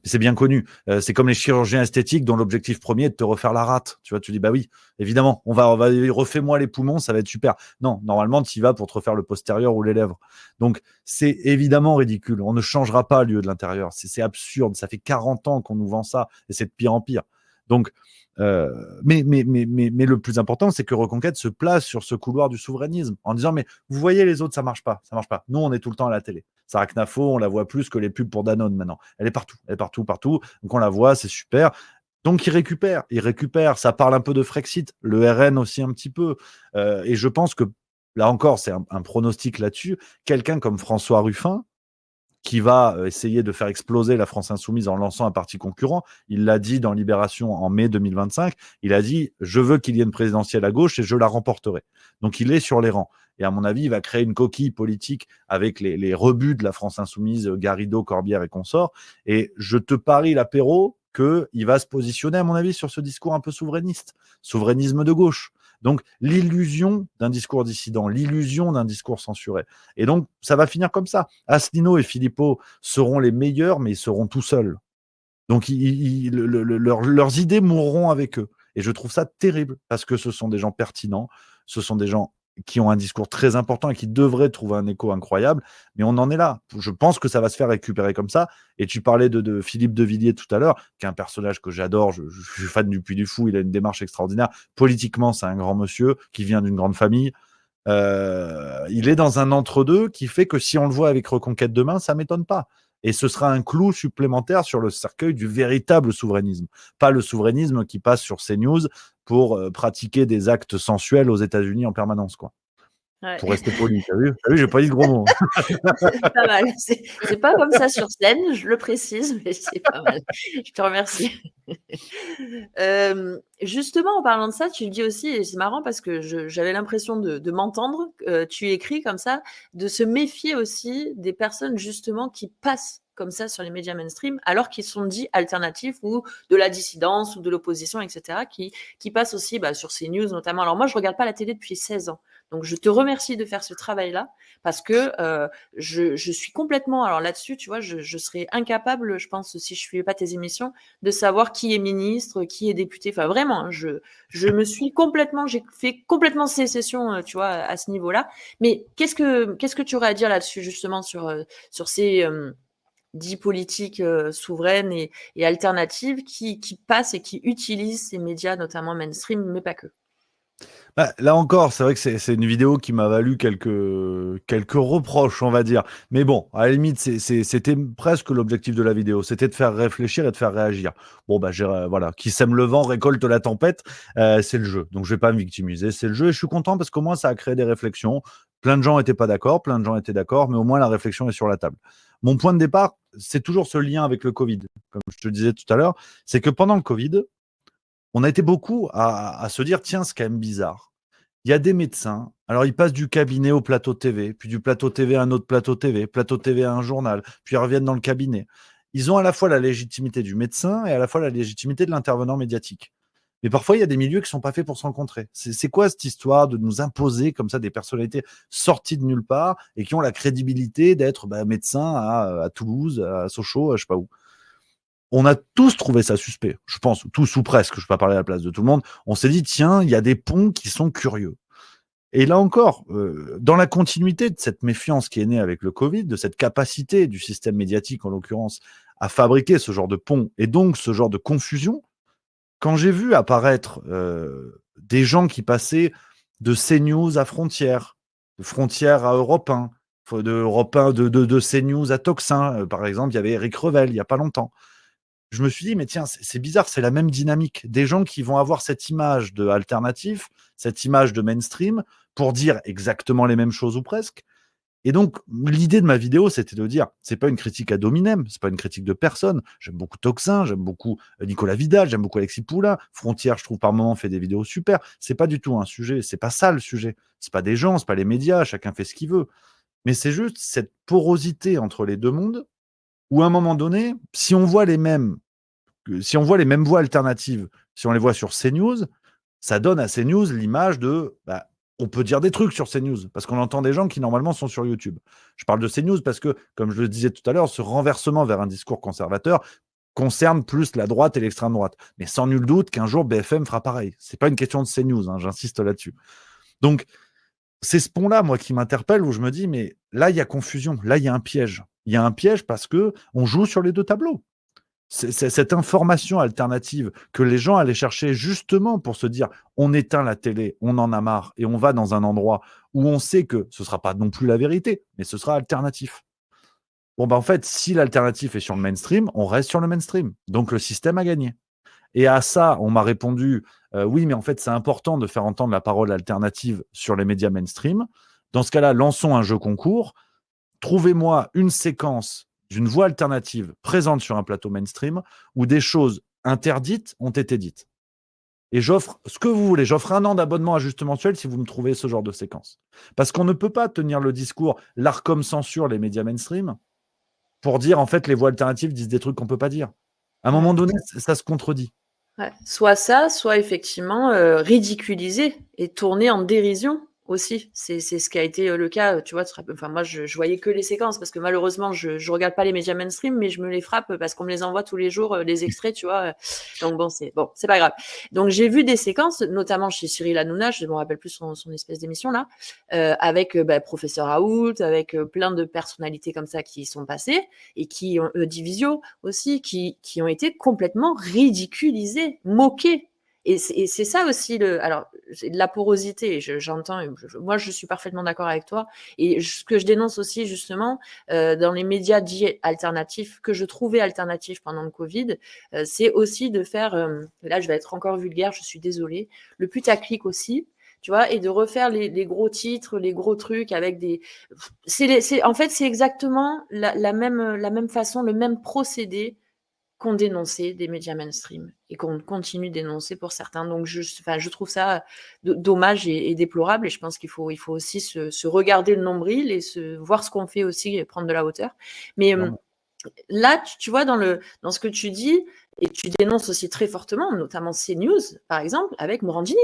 C'est bien connu. C'est comme les chirurgiens esthétiques dont l'objectif premier est de te refaire la rate. Tu vois, tu dis, bah oui, évidemment, on va refais-moi les poumons, ça va être super. Non, normalement, tu y vas pour te refaire le postérieur ou les lèvres. Donc, c'est évidemment ridicule. On ne changera pas lieu de l'intérieur. C'est absurde. Ça fait 40 ans qu'on nous vend ça et c'est de pire en pire. Donc, mais le plus important, c'est que Reconquête se place sur ce couloir du souverainisme en disant, mais vous voyez les autres, ça marche pas. Nous, on est tout le temps à la télé. Sarah Knafo, on la voit plus que les pubs pour Danone maintenant. Elle est partout. Donc on la voit, c'est super. Donc il récupère. Ça parle un peu de Frexit, le RN aussi un petit peu. Et je pense que, là encore, c'est un pronostic là-dessus. Quelqu'un comme François Ruffin, qui va essayer de faire exploser la France insoumise en lançant un parti concurrent. Il l'a dit dans Libération en mai 2025. Il a dit « Je veux qu'il y ait une présidentielle à gauche et je la remporterai ». Donc, il est sur les rangs. Et à mon avis, il va créer une coquille politique avec les rebuts de la France insoumise, Garrido, Corbière et consorts. Et je te parie l'apéro qu'il va se positionner, à mon avis, sur ce discours un peu souverainiste, souverainisme de gauche. Donc, l'illusion d'un discours dissident, l'illusion d'un discours censuré. Et donc, ça va finir comme ça. Asselineau et Philippot seront les meilleurs, mais ils seront tout seuls. Donc, leurs idées mourront avec eux. Et je trouve ça terrible, parce que ce sont des gens pertinents, ce sont des gens qui ont un discours très important et qui devraient trouver un écho incroyable, mais on en est là. Je pense que ça va se faire récupérer comme ça. Et tu parlais de Philippe de Villiers tout à l'heure, qui est un personnage que j'adore, je suis fan du Puy du Fou, il a une démarche extraordinaire. Politiquement, c'est un grand monsieur qui vient d'une grande famille. Il est dans un entre-deux qui fait que si on le voit avec Reconquête demain, ça ne m'étonne pas. Et ce sera un clou supplémentaire sur le cercueil du véritable souverainisme. Pas le souverainisme qui passe sur CNews pour pratiquer des actes sensuels aux États-Unis en permanence, quoi. Ouais. Pour rester poli, t'as vu? J'ai pas dit de gros mots. Pas mal. C'est pas comme ça sur scène, je le précise, mais c'est pas mal. Je te remercie. Justement, en parlant de ça, tu le dis aussi et c'est marrant parce que j'avais l'impression de m'entendre, tu écris comme ça, de se méfier aussi des personnes justement qui passent comme ça sur les médias mainstream, alors qu'ils sont dits alternatifs ou de la dissidence ou de l'opposition et cetera, qui passent aussi, sur CNews notamment. Alors moi, je regarde pas la télé depuis 16 ans, donc je te remercie de faire ce travail-là parce que, je suis complètement alors là-dessus, tu vois, je serais incapable, je pense, si je suivais pas tes émissions, de savoir qui est ministre, qui est député. Enfin, vraiment, hein, je me suis complètement, j'ai fait complètement sécession, tu vois, à ce niveau-là. Mais qu'est-ce que tu aurais à dire là-dessus, justement, sur ces 10 politiques souveraines et alternatives qui passent et qui utilisent ces médias, notamment mainstream, mais pas que. Bah, là encore, c'est vrai que c'est une vidéo qui m'a valu quelques reproches, on va dire. Mais bon, à la limite, c'était presque l'objectif de la vidéo. C'était de faire réfléchir et de faire réagir. Bon, bah, voilà, qui sème le vent récolte la tempête. C'est le jeu. Donc, je vais pas me victimiser. C'est le jeu et je suis content parce qu'au moins, ça a créé des réflexions. Plein de gens n'étaient pas d'accord, plein de gens étaient d'accord, mais au moins, la réflexion est sur la table. Mon point de départ, c'est toujours ce lien avec le Covid. Comme je te disais tout à l'heure, c'est que pendant le Covid, on a été beaucoup à se dire, tiens, c'est quand même bizarre. Il y a des médecins, alors ils passent du cabinet au plateau TV, puis du plateau TV à un autre plateau TV à un journal, puis ils reviennent dans le cabinet. Ils ont à la fois la légitimité du médecin et à la fois la légitimité de l'intervenant médiatique. Mais parfois, il y a des milieux qui ne sont pas faits pour se rencontrer. C'est quoi cette histoire de nous imposer comme ça des personnalités sorties de nulle part et qui ont la crédibilité d'être médecin à Toulouse, à Sochaux, je sais pas où. On a tous trouvé ça suspect, je pense, tous ou presque, je ne vais pas parler à la place de tout le monde. On s'est dit, tiens, il y a des ponts qui sont curieux. Et là encore, dans la continuité de cette méfiance qui est née avec le Covid, de cette capacité du système médiatique, en l'occurrence, à fabriquer ce genre de pont et donc ce genre de confusion, quand j'ai vu apparaître des gens qui passaient de CNews à Frontières, de Frontières à Europe 1, de Europe 1, de CNews à Toxin, par exemple, il y avait Eric Revel il n'y a pas longtemps. Je me suis dit, mais tiens, c'est bizarre, c'est la même dynamique. Des gens qui vont avoir cette image de alternatif, cette image de mainstream, pour dire exactement les mêmes choses ou presque. Et donc, l'idée de ma vidéo, c'était de dire, c'est pas une critique à Dominem, c'est pas une critique de personne. J'aime beaucoup Toxin, j'aime beaucoup Nicolas Vidal, j'aime beaucoup Alexis Poulain. Frontière, je trouve par moments fait des vidéos super. C'est pas du tout un sujet, c'est pas ça le sujet. C'est pas des gens, c'est pas les médias, chacun fait ce qu'il veut. Mais c'est juste cette porosité entre les deux mondes où à un moment donné, si on voit les mêmes voix alternatives, si on les voit sur CNews, ça donne à CNews l'image de on peut dire des trucs sur CNews, parce qu'on entend des gens qui normalement sont sur YouTube. Je parle de CNews parce que, comme je le disais tout à l'heure, ce renversement vers un discours conservateur concerne plus la droite et l'extrême droite. Mais sans nul doute qu'un jour BFM fera pareil. C'est pas une question de CNews, hein, j'insiste là-dessus. Donc, c'est ce pont-là, moi, qui m'interpelle, où je me dis, mais là, il y a confusion, là, il y a un piège. Il y a un piège parce que on joue sur les deux tableaux. C'est cette information alternative que les gens allaient chercher justement pour se dire on éteint la télé, on en a marre et on va dans un endroit où on sait que ce ne sera pas non plus la vérité, mais ce sera alternatif. Bon, en fait, si l'alternatif est sur le mainstream, on reste sur le mainstream. Donc le système a gagné. Et à ça, on m'a répondu oui, mais en fait, c'est important de faire entendre la parole alternative sur les médias mainstream. Dans ce cas-là, lançons un jeu concours. Trouvez-moi une séquence d'une voix alternative présente sur un plateau mainstream où des choses interdites ont été dites. Et j'offre ce que vous voulez. J'offre 1 an d'abonnement à Juste Mensuel si vous me trouvez ce genre de séquence. Parce qu'on ne peut pas tenir le discours l'Arcom censure les médias mainstream pour dire en fait les voix alternatives disent des trucs qu'on ne peut pas dire. À un moment donné, ça se contredit. Ouais. Soit ça, soit effectivement ridiculiser et tourner en dérision aussi. C'est ce qui a été le cas, tu vois. Enfin, moi, je voyais que les séquences parce que malheureusement, je regarde pas les médias mainstream, mais je me les frappe parce qu'on me les envoie tous les jours, les extraits, tu vois. Donc bon, c'est pas grave. Donc j'ai vu des séquences, notamment chez Cyril Hanouna, je me rappelle plus son espèce d'émission là, avec Professeur Raoult, avec plein de personnalités comme ça qui sont passées et qui ont Divisio aussi, qui ont été complètement ridiculisés, moqués. Et c'est ça aussi alors c'est de la porosité. J'entends, moi je suis parfaitement d'accord avec toi. Et ce que je dénonce aussi justement dans les médias dits alternatifs que je trouvais alternatifs pendant le Covid, c'est aussi de faire. Là je vais être encore vulgaire, je suis désolée. Le putaclic aussi. tu vois, et de refaire les gros titres, les gros trucs avec des... En fait, c'est exactement la même façon, le même procédé qu'on dénonçait des médias mainstream et qu'on continue de dénoncer pour certains. Donc, je trouve ça dommage et déplorable. Et je pense qu'il faut aussi se regarder le nombril et voir ce qu'on fait aussi et prendre de la hauteur. Mais là, tu vois, dans ce que tu dis, et tu dénonces aussi très fortement, notamment CNews, par exemple, avec Morandini.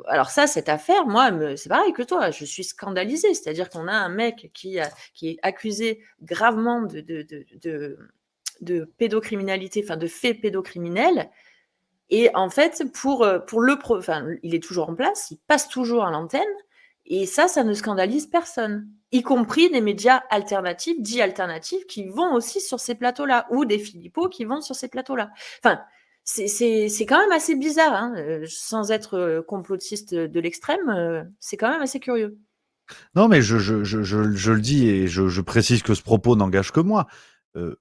Alors ça, cette affaire, moi, c'est pareil que toi, je suis scandalisée. C'est-à-dire qu'on a un mec qui est accusé gravement de pédocriminalité, enfin de faits pédocriminels. Et en fait, il est toujours en place, il passe toujours à l'antenne. Et ça ne scandalise personne, y compris des médias alternatifs, dits alternatifs, qui vont aussi sur ces plateaux-là, ou des Philippot qui vont sur ces plateaux-là. Enfin, c'est quand même assez bizarre, hein, sans être complotiste de l'extrême, c'est quand même assez curieux. Non, mais je le dis et je précise que ce propos n'engage que moi.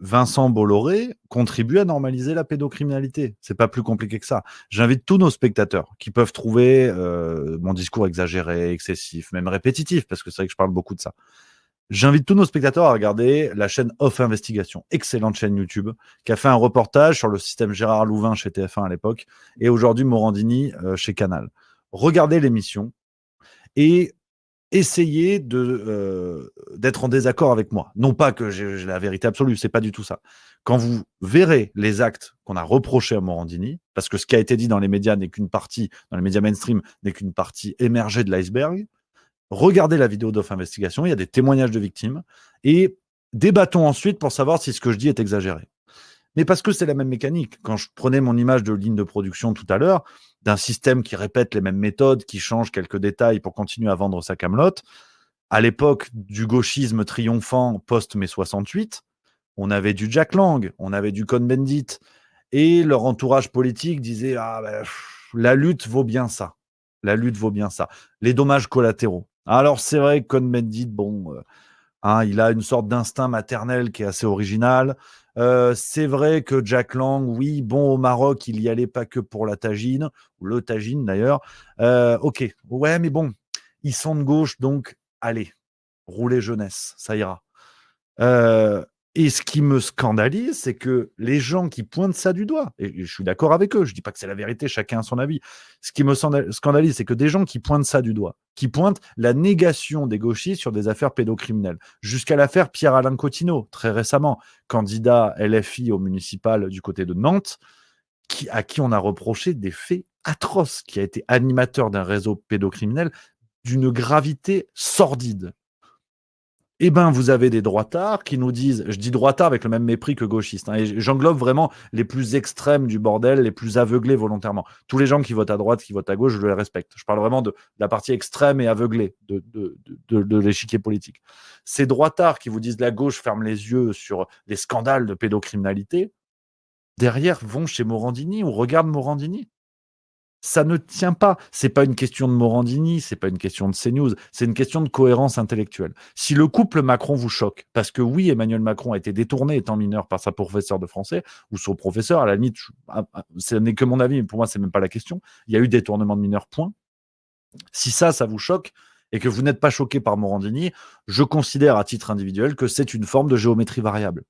Vincent Bolloré contribue à normaliser la pédocriminalité. C'est pas plus compliqué que ça. J'invite tous nos spectateurs qui peuvent trouver mon discours exagéré, excessif, même répétitif, parce que c'est vrai que je parle beaucoup de ça. J'invite tous nos spectateurs à regarder la chaîne Off Investigation, excellente chaîne YouTube, qui a fait un reportage sur le système Gérard Louvain chez TF1 à l'époque, et aujourd'hui Morandini chez Canal. Regardez l'émission et essayez d'être en désaccord avec moi. Non pas que j'ai la vérité absolue, c'est pas du tout ça. Quand vous verrez les actes qu'on a reprochés à Morandini, parce que ce qui a été dit dans les médias n'est qu'une partie, dans les médias mainstream, n'est qu'une partie émergée de l'iceberg, regardez la vidéo d'Off Investigation, il y a des témoignages de victimes, et débattons ensuite pour savoir si ce que je dis est exagéré. Mais parce que c'est la même mécanique. Quand je prenais mon image de ligne de production tout à l'heure, d'un système qui répète les mêmes méthodes, qui change quelques détails pour continuer à vendre sa camelote, à l'époque du gauchisme triomphant post-mai 68, on avait du Jack Lang, on avait du Cohn-Bendit, et leur entourage politique disait la lutte vaut bien ça. La lutte vaut bien ça. Les dommages collatéraux. Alors c'est vrai que Cohn-Bendit, il a une sorte d'instinct maternel qui est assez original. C'est vrai que Jack Lang, oui, bon, au Maroc, il y allait pas que pour la tagine, ou le tagine d'ailleurs. Ok, ouais, mais bon, ils sont de gauche, donc allez, roulez jeunesse, ça ira. Et ce qui me scandalise, c'est que les gens qui pointent ça du doigt, et je suis d'accord avec eux, je dis pas que c'est la vérité, chacun a son avis. Ce qui me scandalise, c'est que des gens qui pointent ça du doigt, qui pointent la négation des gauchistes sur des affaires pédocriminelles, jusqu'à l'affaire Pierre-Alain Cotineau, très récemment, candidat LFI au municipal du côté de Nantes, à qui on a reproché des faits atroces, qui a été animateur d'un réseau pédocriminel d'une gravité sordide. Eh ben, vous avez des droitards qui nous disent, je dis droitards avec le même mépris que gauchistes, hein, et j'englobe vraiment les plus extrêmes du bordel, les plus aveuglés volontairement. Tous les gens qui votent à droite, qui votent à gauche, je les respecte. Je parle vraiment de la partie extrême et aveuglée de l'échiquier politique. Ces droitards qui vous disent la gauche ferme les yeux sur les scandales de pédocriminalité, derrière vont chez Morandini ou regardent Morandini. Ça ne tient pas. C'est pas une question de Morandini, c'est pas une question de CNews, c'est une question de cohérence intellectuelle. Si le couple Macron vous choque, parce que oui, Emmanuel Macron a été détourné étant mineur par sa professeure de français ou son professeur, à la limite, ce n'est que mon avis, mais pour moi, c'est même pas la question. Il y a eu détournement de mineurs, point. Si ça vous choque et que vous n'êtes pas choqué par Morandini, je considère à titre individuel que c'est une forme de géométrie variable.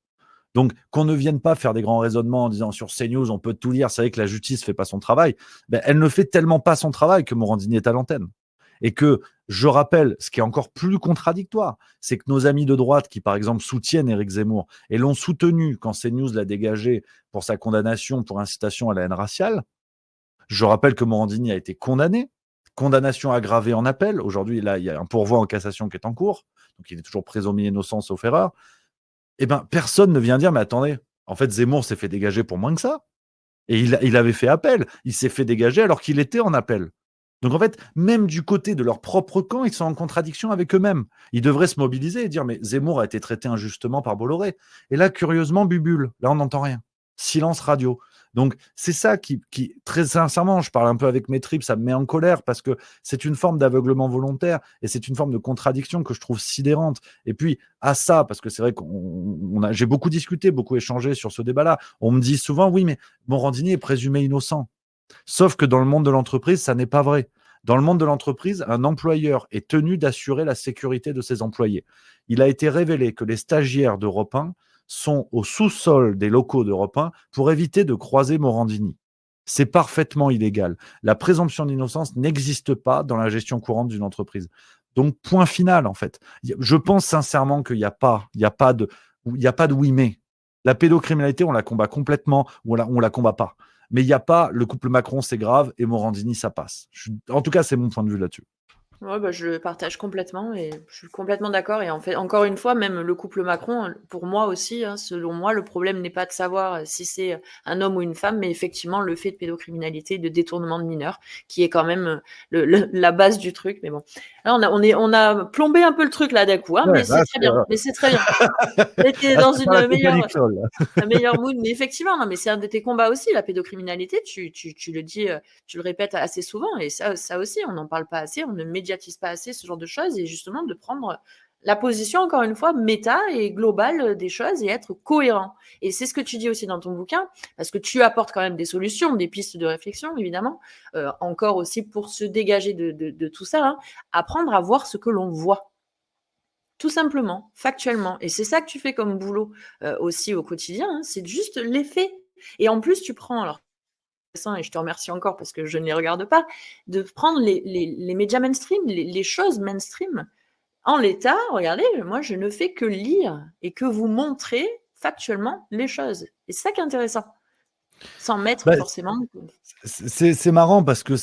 Donc, qu'on ne vienne pas faire des grands raisonnements en disant sur CNews, on peut tout lire, c'est vrai que la justice ne fait pas son travail. Elle ne fait tellement pas son travail que Morandini est à l'antenne. Et que, je rappelle, ce qui est encore plus contradictoire, c'est que nos amis de droite qui, par exemple, soutiennent Éric Zemmour et l'ont soutenu quand CNews l'a dégagé pour sa condamnation pour incitation à la haine raciale, je rappelle que Morandini a été condamné, condamnation aggravée en appel. Aujourd'hui, là, il y a un pourvoi en cassation qui est en cours, donc il est toujours présumé innocent sauf erreur. Personne ne vient dire, mais attendez, en fait, Zemmour s'est fait dégager pour moins que ça. Et il avait fait appel. Il s'est fait dégager alors qu'il était en appel. Donc, en fait, même du côté de leur propre camp, ils sont en contradiction avec eux-mêmes. Ils devraient se mobiliser et dire, mais Zemmour a été traité injustement par Bolloré. Et là, curieusement, bubule. Là, on n'entend rien. Silence radio. Donc, c'est ça qui, très sincèrement, je parle un peu avec mes tripes, ça me met en colère parce que c'est une forme d'aveuglement volontaire et c'est une forme de contradiction que je trouve sidérante. Et puis, à ça, parce que c'est vrai j'ai beaucoup discuté, beaucoup échangé sur ce débat-là, on me dit souvent, oui, mais Morandini est présumé innocent. Sauf que dans le monde de l'entreprise, ça n'est pas vrai. Dans le monde de l'entreprise, un employeur est tenu d'assurer la sécurité de ses employés. Il a été révélé que les stagiaires d'Europe 1 sont au sous-sol des locaux d'Europe 1 pour éviter de croiser Morandini. C'est parfaitement illégal. La présomption d'innocence n'existe pas dans la gestion courante d'une entreprise. Donc, point final, en fait. Je pense sincèrement qu'il n'y a pas de oui mais. La pédocriminalité, on la combat complètement ou on la combat pas. Mais il n'y a pas le couple Macron, c'est grave, et Morandini, ça passe. En tout cas, c'est mon point de vue là-dessus. Ouais, bah, je le partage complètement et je suis complètement d'accord. Et en fait, encore une fois, même le couple Macron, pour moi aussi, hein, selon moi, le problème n'est pas de savoir si c'est un homme ou une femme, mais effectivement le fait de pédocriminalité, de détournement de mineurs, qui est quand même la base du truc. Mais bon, là, on a plombé un peu le truc là d'un coup, hein, Ouais, mais c'est très bien. Mais c'est très bien. On était dans c'est pas la une meilleure, Titanic, Sol. un meilleur mood. Mais effectivement, non, mais c'est un de tes combats aussi, la pédocriminalité. Tu le dis, tu le répètes assez souvent, et ça aussi, on n'en parle pas assez, on ne médiatise pas assez ce genre de choses, et justement de prendre la position, encore une fois, méta et globale des choses et être cohérent. Et c'est ce que tu dis aussi dans ton bouquin, parce que tu apportes quand même des solutions, des pistes de réflexion, évidemment, encore aussi pour se dégager de tout ça, hein, apprendre à voir ce que l'on voit. Tout simplement, factuellement. Et c'est ça que tu fais comme boulot aussi au quotidien, hein, c'est juste les faits. Et en plus, tu prends, alors, et je te remercie encore parce que je ne les regarde pas, de prendre les médias mainstream, les choses mainstream. En l'état, regardez, moi, je ne fais que lire et que vous montrer factuellement les choses. Et c'est ça qui est intéressant. Sans mettre Bah, forcément. c'est marrant parce que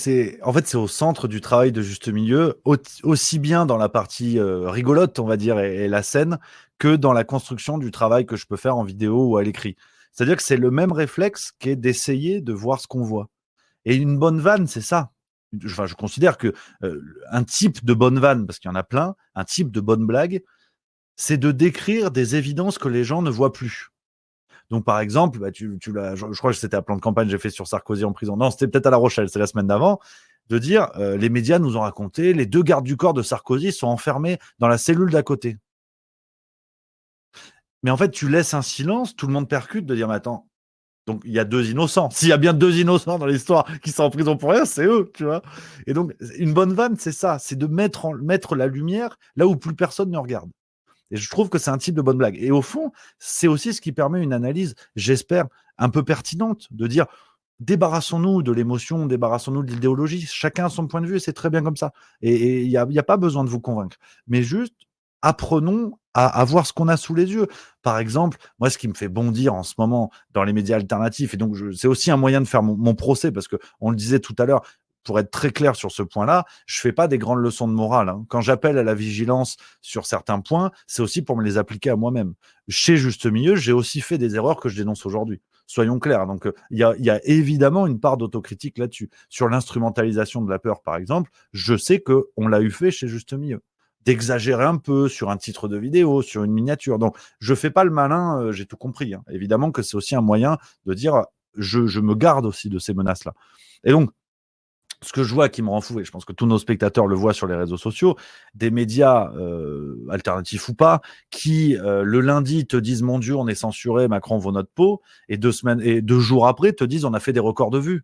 en fait, c'est au centre du travail de juste milieu, aussi bien dans la partie rigolote, on va dire, et la scène, que dans la construction du travail que je peux faire en vidéo ou à l'écrit. C'est-à-dire que c'est le même réflexe qu'est d'essayer de voir ce qu'on voit. Et une bonne vanne, c'est ça. Enfin, je considère que un type de bonne vanne, parce qu'il y en a plein, un type de bonne blague, c'est de décrire des évidences que les gens ne voient plus. Donc, par exemple, bah, je crois que c'était à plan de campagne que j'ai fait sur Sarkozy en prison. Non, c'était peut-être à La Rochelle, c'est la semaine d'avant. De dire, les médias nous ont raconté, les 2 gardes du corps de Sarkozy sont enfermés dans la cellule d'à côté. Mais en fait, tu laisses un silence, tout le monde percute de dire, mais attends, donc il y a 2 innocents. S'il y a bien 2 innocents dans l'histoire qui sont en prison pour rien, c'est eux, tu vois. Et donc, une bonne vanne, c'est ça, c'est de mettre la lumière là où plus personne ne regarde. Et je trouve que c'est un type de bonne blague. Et au fond, c'est aussi ce qui permet une analyse, j'espère, un peu pertinente, de dire débarrassons-nous de l'émotion, débarrassons-nous de l'idéologie. Chacun a son point de vue et c'est très bien comme ça. Et il n'y a pas besoin de vous convaincre. Mais juste, apprenons à voir ce qu'on a sous les yeux. Par exemple, moi, ce qui me fait bondir en ce moment dans les médias alternatifs, et donc c'est aussi un moyen de faire mon procès, parce qu'on le disait tout à l'heure, pour être très clair sur ce point-là, je fais pas des grandes leçons de morale, hein. Quand j'appelle à la vigilance sur certains points, c'est aussi pour me les appliquer à moi-même. Chez Juste Milieu, j'ai aussi fait des erreurs que je dénonce aujourd'hui. Soyons clairs. Donc, il y a évidemment une part d'autocritique là-dessus. Sur l'instrumentalisation de la peur, par exemple, je sais qu'on l'a eu fait chez Juste Milieu. D'exagérer un peu sur un titre de vidéo, sur une miniature. Donc, je fais pas le malin, j'ai tout compris, hein. Évidemment que c'est aussi un moyen de dire, je me garde aussi de ces menaces-là. Et donc, ce que je vois qui me rend fou, et je pense que tous nos spectateurs le voient sur les réseaux sociaux, des médias alternatifs ou pas, qui le lundi te disent mon Dieu, on est censuré, Macron vaut notre peau, et 2 jours après te disent on a fait des records de vues.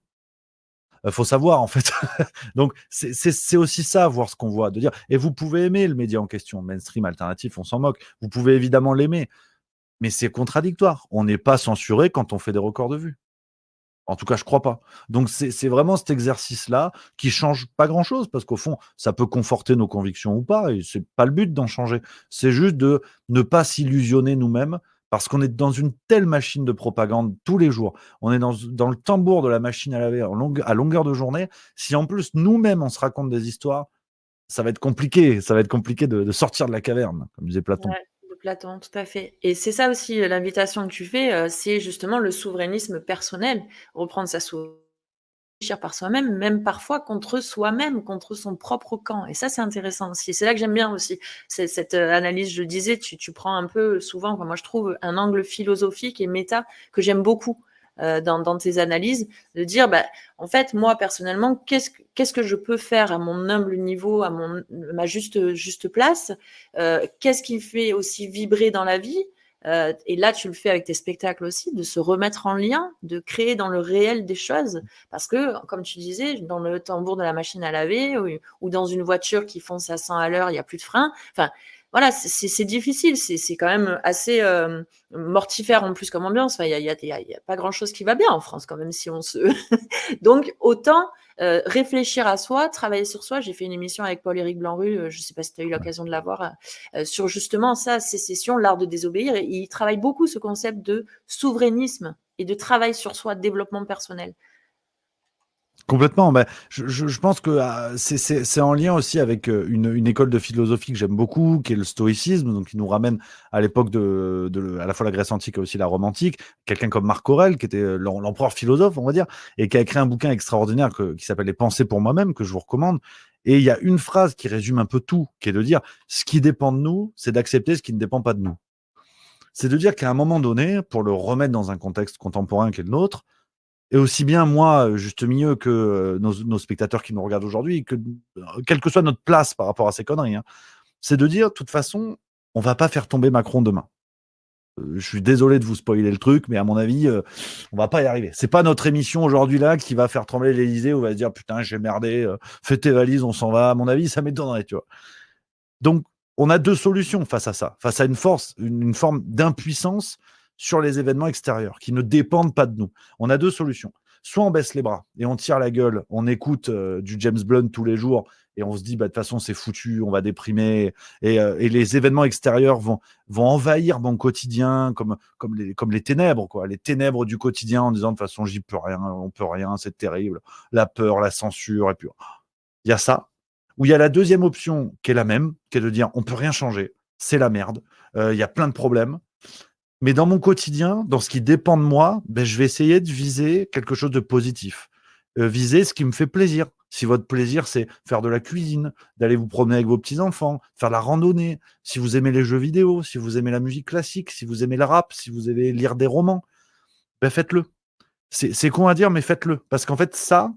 Faut savoir en fait. Donc c'est aussi ça, voir ce qu'on voit, de dire. Et vous pouvez aimer le média en question, mainstream, alternatif, on s'en moque. Vous pouvez évidemment l'aimer, mais c'est contradictoire. On n'est pas censuré quand on fait des records de vues. En tout cas, je crois pas. Donc, c'est vraiment cet exercice-là qui change pas grand-chose, parce qu'au fond, ça peut conforter nos convictions ou pas, et c'est pas le but d'en changer. C'est juste de ne pas s'illusionner nous-mêmes, parce qu'on est dans une telle machine de propagande tous les jours. On est dans le tambour de la machine à laver à longueur de journée. Si en plus, nous-mêmes, on se raconte des histoires, ça va être compliqué. Ça va être compliqué de sortir de la caverne, comme disait Platon. Ouais, de Platon, tout à fait. Et c'est ça aussi l'invitation que tu fais, c'est justement le souverainisme personnel, reprendre sa souveraineté par soi-même, même parfois contre soi-même, contre son propre camp. Et ça, c'est intéressant aussi. C'est là que j'aime bien aussi cette analyse. Je disais, tu prends un peu souvent, moi je trouve, un angle philosophique et méta que j'aime beaucoup dans tes analyses, de dire, bah, en fait, moi personnellement, qu'est-ce que je peux faire à mon humble niveau, ma juste place, qu'est-ce qui me fait aussi vibrer dans la vie, Et là, tu le fais avec tes spectacles aussi, de se remettre en lien, de créer dans le réel des choses. Parce que, comme tu disais, dans le tambour de la machine à laver ou dans une voiture qui fonce à 100 à l'heure, il n'y a plus de frein. Enfin, voilà, c'est difficile. C'est quand même assez mortifère en plus comme ambiance. Enfin, il y a pas grand-chose qui va bien en France quand même si on se... Donc, autant réfléchir à soi, travailler sur soi. J'ai fait une émission avec Paul-Éric Blanc-Rue, je ne sais pas si tu as eu l'occasion de la voir, sur justement ça, sécession, l'art de désobéir. Et il travaille beaucoup ce concept de souverainisme et de travail sur soi, de développement personnel. Complètement. Bah, je pense que c'est en lien aussi avec une école de philosophie que j'aime beaucoup, qui est le stoïcisme, donc qui nous ramène à l'époque à la fois la Grèce antique et aussi la Rome antique. Quelqu'un comme Marc Aurèle, qui était l'empereur philosophe, on va dire, et qui a écrit un bouquin extraordinaire qui s'appelle Les Pensées pour moi-même, que je vous recommande. Et il y a une phrase qui résume un peu tout, qui est de dire ce qui dépend de nous, c'est d'accepter ce qui ne dépend pas de nous. C'est de dire qu'à un moment donné, pour le remettre dans un contexte contemporain qui est le nôtre, et aussi bien moi, juste milieu, que nos spectateurs qui nous regardent aujourd'hui, que quelle que soit notre place par rapport à ces conneries, hein, c'est de dire, de toute façon, on va pas faire tomber Macron demain. Je suis désolé de vous spoiler le truc, mais à mon avis, on va pas y arriver. C'est pas notre émission aujourd'hui là qui va faire trembler l'Élysée, où on va se dire putain j'ai merdé, fais tes valises, on s'en va. À mon avis, ça m'étonnerait, tu vois. Donc, on a deux solutions face à ça, face à une force, une forme d'impuissance sur les événements extérieurs qui ne dépendent pas de nous. On a deux solutions. Soit on baisse les bras et on tire la gueule, on écoute du James Blunt tous les jours et on se dit, bah, de toute façon, c'est foutu, on va déprimer. Et les événements extérieurs vont envahir mon quotidien comme les ténèbres, quoi. Les ténèbres du quotidien en disant, de toute façon, j'y peux rien, on peut rien, c'est terrible. La peur, la censure, et puis il y a ça. Ou il y a la deuxième option qui est la même, qui est de dire on peut rien changer, c'est la merde, il y a plein de problèmes. Mais dans mon quotidien, dans ce qui dépend de moi, ben, je vais essayer de viser quelque chose de positif. Viser ce qui me fait plaisir. Si votre plaisir, c'est faire de la cuisine, d'aller vous promener avec vos petits-enfants, faire de la randonnée, si vous aimez les jeux vidéo, si vous aimez la musique classique, si vous aimez le rap, si vous aimez lire des romans, ben faites-le. C'est con à dire, mais faites-le. Parce qu'en fait, ça,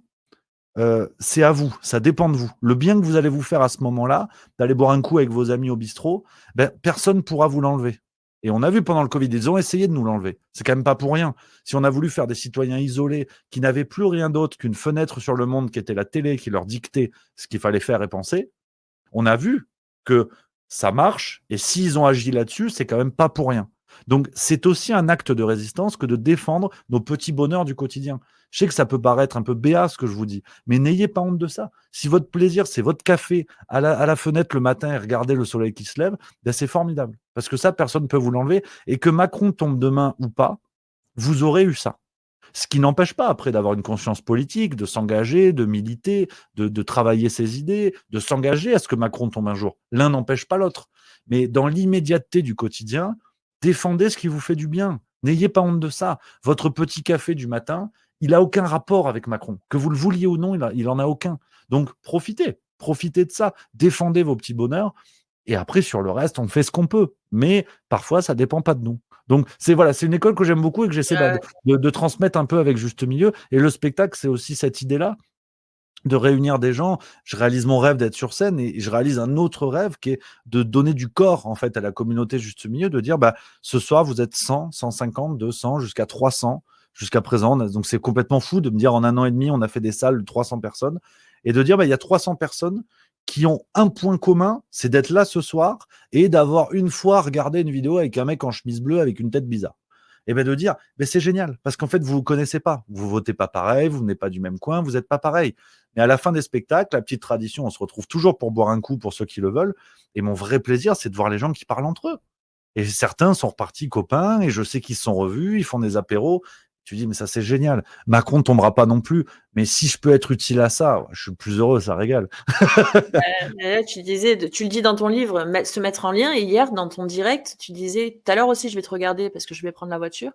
c'est à vous, ça dépend de vous. Le bien que vous allez vous faire à ce moment-là, d'aller boire un coup avec vos amis au bistrot, ben, personne ne pourra vous l'enlever. Et on a vu pendant le Covid, ils ont essayé de nous l'enlever. C'est quand même pas pour rien. Si on a voulu faire des citoyens isolés qui n'avaient plus rien d'autre qu'une fenêtre sur le monde qui était la télé, qui leur dictait ce qu'il fallait faire et penser, on a vu que ça marche. Et s'ils ont agi là-dessus, c'est quand même pas pour rien. Donc, c'est aussi un acte de résistance que de défendre nos petits bonheurs du quotidien. Je sais que ça peut paraître un peu béat ce que je vous dis, mais n'ayez pas honte de ça. Si votre plaisir, c'est votre café à la fenêtre le matin et regarder le soleil qui se lève, ben c'est formidable. Parce que ça, personne ne peut vous l'enlever. Et que Macron tombe demain ou pas, vous aurez eu ça. Ce qui n'empêche pas après d'avoir une conscience politique, de s'engager, de militer, de travailler ses idées, de s'engager à ce que Macron tombe un jour. L'un n'empêche pas l'autre. Mais dans l'immédiateté du quotidien, défendez ce qui vous fait du bien. N'ayez pas honte de ça. Votre petit café du matin, il n'a aucun rapport avec Macron. Que vous le vouliez ou non, il n'en a aucun. Donc profitez. Profitez de ça. Défendez vos petits bonheurs. Et après, sur le reste, on fait ce qu'on peut. Mais parfois, ça ne dépend pas de nous. Donc, c'est une école que j'aime beaucoup et que j'essaie de transmettre un peu avec juste milieu. Et le spectacle, c'est aussi cette idée-là de réunir des gens. Je réalise mon rêve d'être sur scène et je réalise un autre rêve qui est de donner du corps en fait à la communauté juste milieu, de dire bah ce soir vous êtes 100, 150, 200 jusqu'à 300 jusqu'à présent. Donc c'est complètement fou de me dire en un an et demi on a fait des salles de 300 personnes et de dire bah il y a 300 personnes qui ont un point commun, c'est d'être là ce soir et d'avoir une fois regardé une vidéo avec un mec en chemise bleue avec une tête bizarre. Et bien de dire, mais c'est génial, parce qu'en fait, vous ne vous connaissez pas. Vous ne votez pas pareil, vous n'êtes pas du même coin, vous n'êtes pas pareil. Mais à la fin des spectacles, la petite tradition, on se retrouve toujours pour boire un coup pour ceux qui le veulent. Et mon vrai plaisir, c'est de voir les gens qui parlent entre eux. Et certains sont repartis copains, et je sais qu'ils se sont revus, ils font des apéros. Tu dis, mais ça, c'est génial. Macron ne tombera pas non plus. Mais si je peux être utile à ça, je suis plus heureux, ça régale. Tu le dis dans ton livre, se mettre en lien. Et hier, dans ton direct, tu disais, tout à l'heure aussi, je vais te regarder parce que je vais prendre la voiture.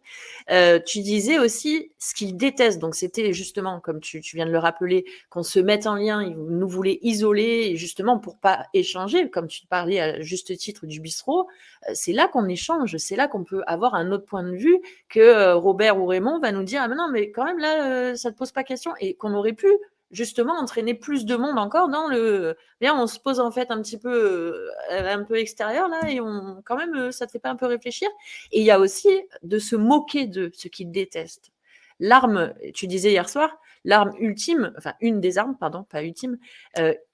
Tu disais aussi ce qu'ils détestent. Donc, c'était justement, comme tu viens de le rappeler, qu'on se mette en lien. Ils nous voulaient isoler, justement, pour pas échanger. Comme tu parlais à juste titre du bistrot, c'est là qu'on échange. C'est là qu'on peut avoir un autre point de vue que Robert ou Raymond va nous dire, ah mais non, mais quand même, là, ça te pose pas question. Et qu'on aurait pu justement entraîner plus de monde encore dans le. Bien, on se pose en fait un petit peu extérieur là et quand même, ça te fait pas un peu réfléchir. Et il y a aussi de se moquer de ce qu'ils détestent. L'arme, tu disais hier soir, l'arme ultime, enfin une des armes, pardon, pas ultime,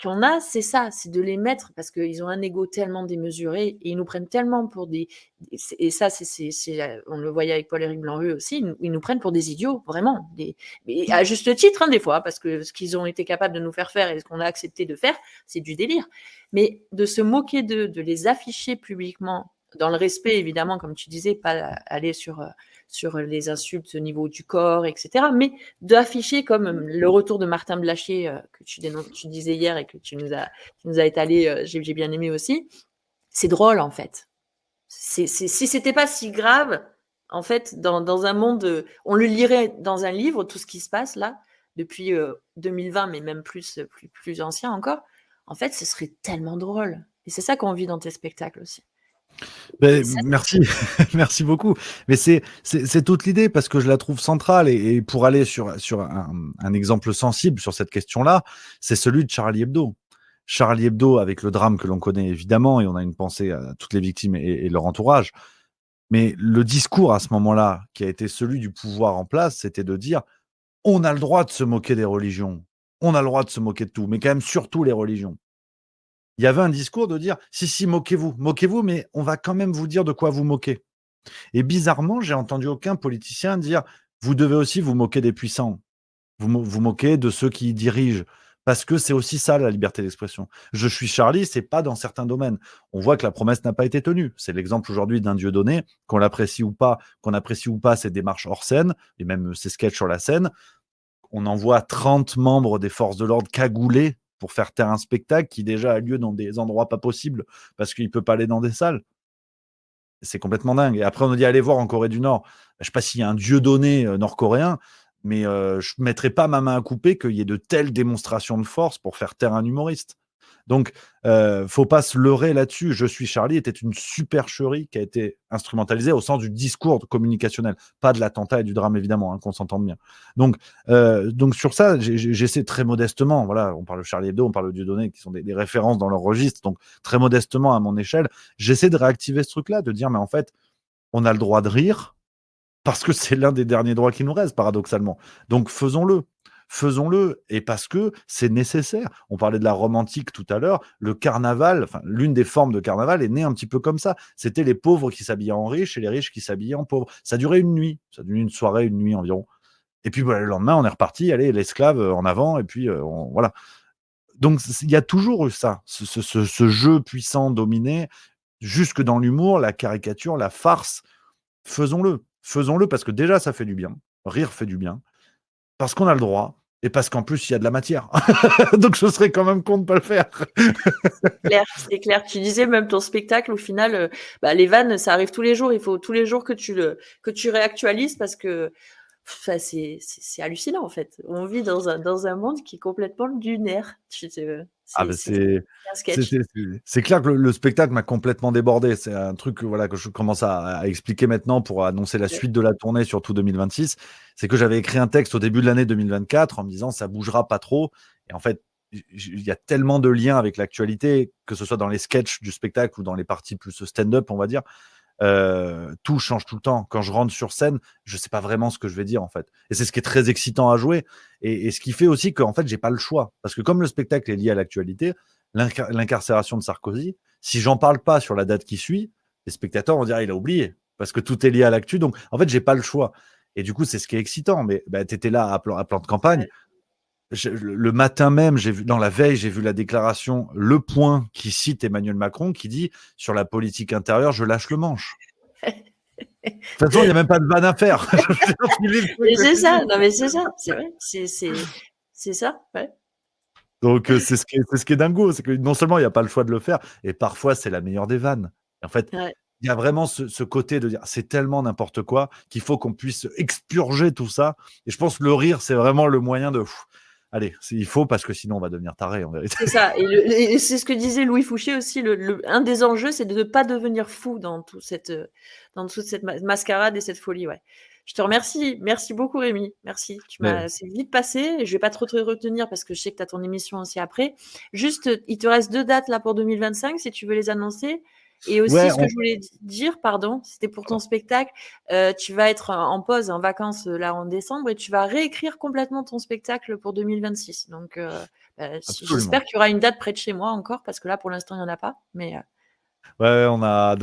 qu'on a, c'est ça, c'est de les mettre parce qu'ils ont un ego tellement démesuré et ils nous prennent tellement pour des. Et ça, on le voyait avec Paul-Éric Blanc-Rue aussi, ils nous prennent pour des idiots, vraiment. Et à juste titre, hein, des fois, parce que ce qu'ils ont été capables de nous faire faire et ce qu'on a accepté de faire, c'est du délire. Mais de se moquer de les afficher publiquement, dans le respect, évidemment, comme tu disais, pas aller sur les insultes au niveau du corps, etc. Mais d'afficher comme le retour de Martin Blachier que tu disais hier et que tu nous as étalé, j'ai bien aimé aussi. C'est drôle, en fait. Si c'était pas si grave, en fait, dans un monde, on le lirait dans un livre, tout ce qui se passe là, depuis 2020, mais même plus ancien encore. En fait, ce serait tellement drôle. Et c'est ça qu'on vit dans tes spectacles aussi. Merci, merci beaucoup. Mais c'est toute l'idée parce que je la trouve centrale et pour aller sur un exemple sensible sur cette question-là, c'est celui de Charlie Hebdo. Charlie Hebdo, avec le drame que l'on connaît évidemment, et on a une pensée à toutes les victimes et leur entourage. Mais le discours à ce moment-là, qui a été celui du pouvoir en place, c'était de dire on a le droit de se moquer des religions, on a le droit de se moquer de tout, mais quand même surtout les religions. Il y avait un discours de dire si, moquez-vous, mais on va quand même vous dire de quoi vous moquer. Et bizarrement, j'ai entendu aucun politicien dire vous devez aussi vous moquer des puissants, vous moquez de ceux qui dirigent. Parce que c'est aussi ça la liberté d'expression. Je suis Charlie, c'est pas dans certains domaines. On voit que la promesse n'a pas été tenue. C'est l'exemple aujourd'hui d'un Dieudonné, qu'on apprécie ou pas ses démarches hors scène, et même ses sketchs sur la scène. On envoie 30 membres des forces de l'ordre cagoulés pour faire taire un spectacle qui déjà a lieu dans des endroits pas possibles parce qu'il peut pas aller dans des salles. C'est complètement dingue. Et après, on nous dit allez voir en Corée du Nord. Je sais pas s'il y a un Dieudonné nord-coréen, mais je ne mettrai pas ma main à couper qu'il y ait de telles démonstrations de force pour faire taire un humoriste. Donc, faut pas se leurrer là-dessus. Je suis Charlie était une supercherie qui a été instrumentalisée au sens du discours communicationnel, pas de l'attentat et du drame évidemment, hein, qu'on s'entende bien. Donc sur ça, j'essaie très modestement. Voilà, on parle de Charlie Hebdo, on parle de Dieudonné, qui sont des références dans leur registre. Donc très modestement à mon échelle, j'essaie de réactiver ce truc-là, de dire mais en fait, on a le droit de rire parce que c'est l'un des derniers droits qui nous restent, paradoxalement. Donc faisons-le. Faisons-le, et parce que c'est nécessaire. On parlait de la Rome antique tout à l'heure, le carnaval, enfin l'une des formes de carnaval est née un petit peu comme ça. C'était les pauvres qui s'habillaient en riches et les riches qui s'habillaient en pauvres. Ça durait une nuit, ça durait une soirée, une nuit environ. Et puis voilà, le lendemain, on est reparti, allez, l'esclave en avant, et puis voilà. Donc il y a toujours eu ça, ce jeu puissant dominé, jusque dans l'humour, la caricature, la farce. Faisons-le. Faisons-le parce que déjà, ça fait du bien. Rire fait du bien. Parce qu'on a le droit. Et parce qu'en plus, il y a de la matière. Donc, je serais quand même con de ne pas le faire. C'est clair. Tu disais même ton spectacle, au final, les vannes, ça arrive tous les jours. Il faut tous les jours que tu réactualises parce que c'est hallucinant, en fait. On vit dans un monde qui est complètement lunaire. C'est clair que le spectacle m'a complètement débordé. C'est un truc que je commence à expliquer maintenant pour annoncer la suite de la tournée, surtout 2026. C'est que j'avais écrit un texte au début de l'année 2024 en me disant ça bougera pas trop. Et en fait, il y a tellement de liens avec l'actualité, que ce soit dans les sketchs du spectacle ou dans les parties plus stand-up, on va dire. Tout change tout le temps. Quand je rentre sur scène, je sais pas vraiment ce que je vais dire en fait. Et c'est ce qui est très excitant à jouer. Et ce qui fait aussi qu'en fait, j'ai pas le choix. Parce que comme le spectacle est lié à l'actualité, l'incarcération de Sarkozy, si j'en parle pas sur la date qui suit, les spectateurs vont dire il a oublié. Parce que tout est lié à l'actu. Donc en fait, j'ai pas le choix. Et du coup, c'est ce qui est excitant. Mais tu étais là à plan de campagne. Le matin même, dans la veille, j'ai vu la déclaration Le Point qui cite Emmanuel Macron qui dit sur la politique intérieure, je lâche le manche. De toute façon, il n'y a même pas de vanne à faire. Mais c'est ça, non mais c'est ça, c'est vrai, c'est ça, ouais. Donc c'est ce qui est dingo, c'est que non seulement il n'y a pas le choix de le faire, et parfois c'est la meilleure des vannes. Et en fait, il y a vraiment ce côté de dire c'est tellement n'importe quoi qu'il faut qu'on puisse expurger tout ça. Et je pense que le rire, c'est vraiment le moyen de allez, il faut parce que sinon on va devenir taré en vérité. C'est ça, et c'est ce que disait Louis Fouché aussi, un des enjeux, c'est de ne pas devenir fou dans toute cette mascarade et cette folie, ouais. Je te remercie. Merci beaucoup, Rémi. Merci. Mais C'est vite passé. Je vais pas trop te retenir parce que je sais que tu as ton émission aussi après. Juste, il te reste 2 dates là pour 2025 si tu veux les annoncer. Et aussi, ouais, ce que je voulais dire, pardon, c'était pour ton spectacle. Tu vas être en pause, en vacances là en décembre et tu vas réécrire complètement ton spectacle pour 2026. Donc, absolument. j'espère qu'il y aura une date près de chez moi encore parce que là, pour l'instant, il n'y en a pas. Mais Ouais, on a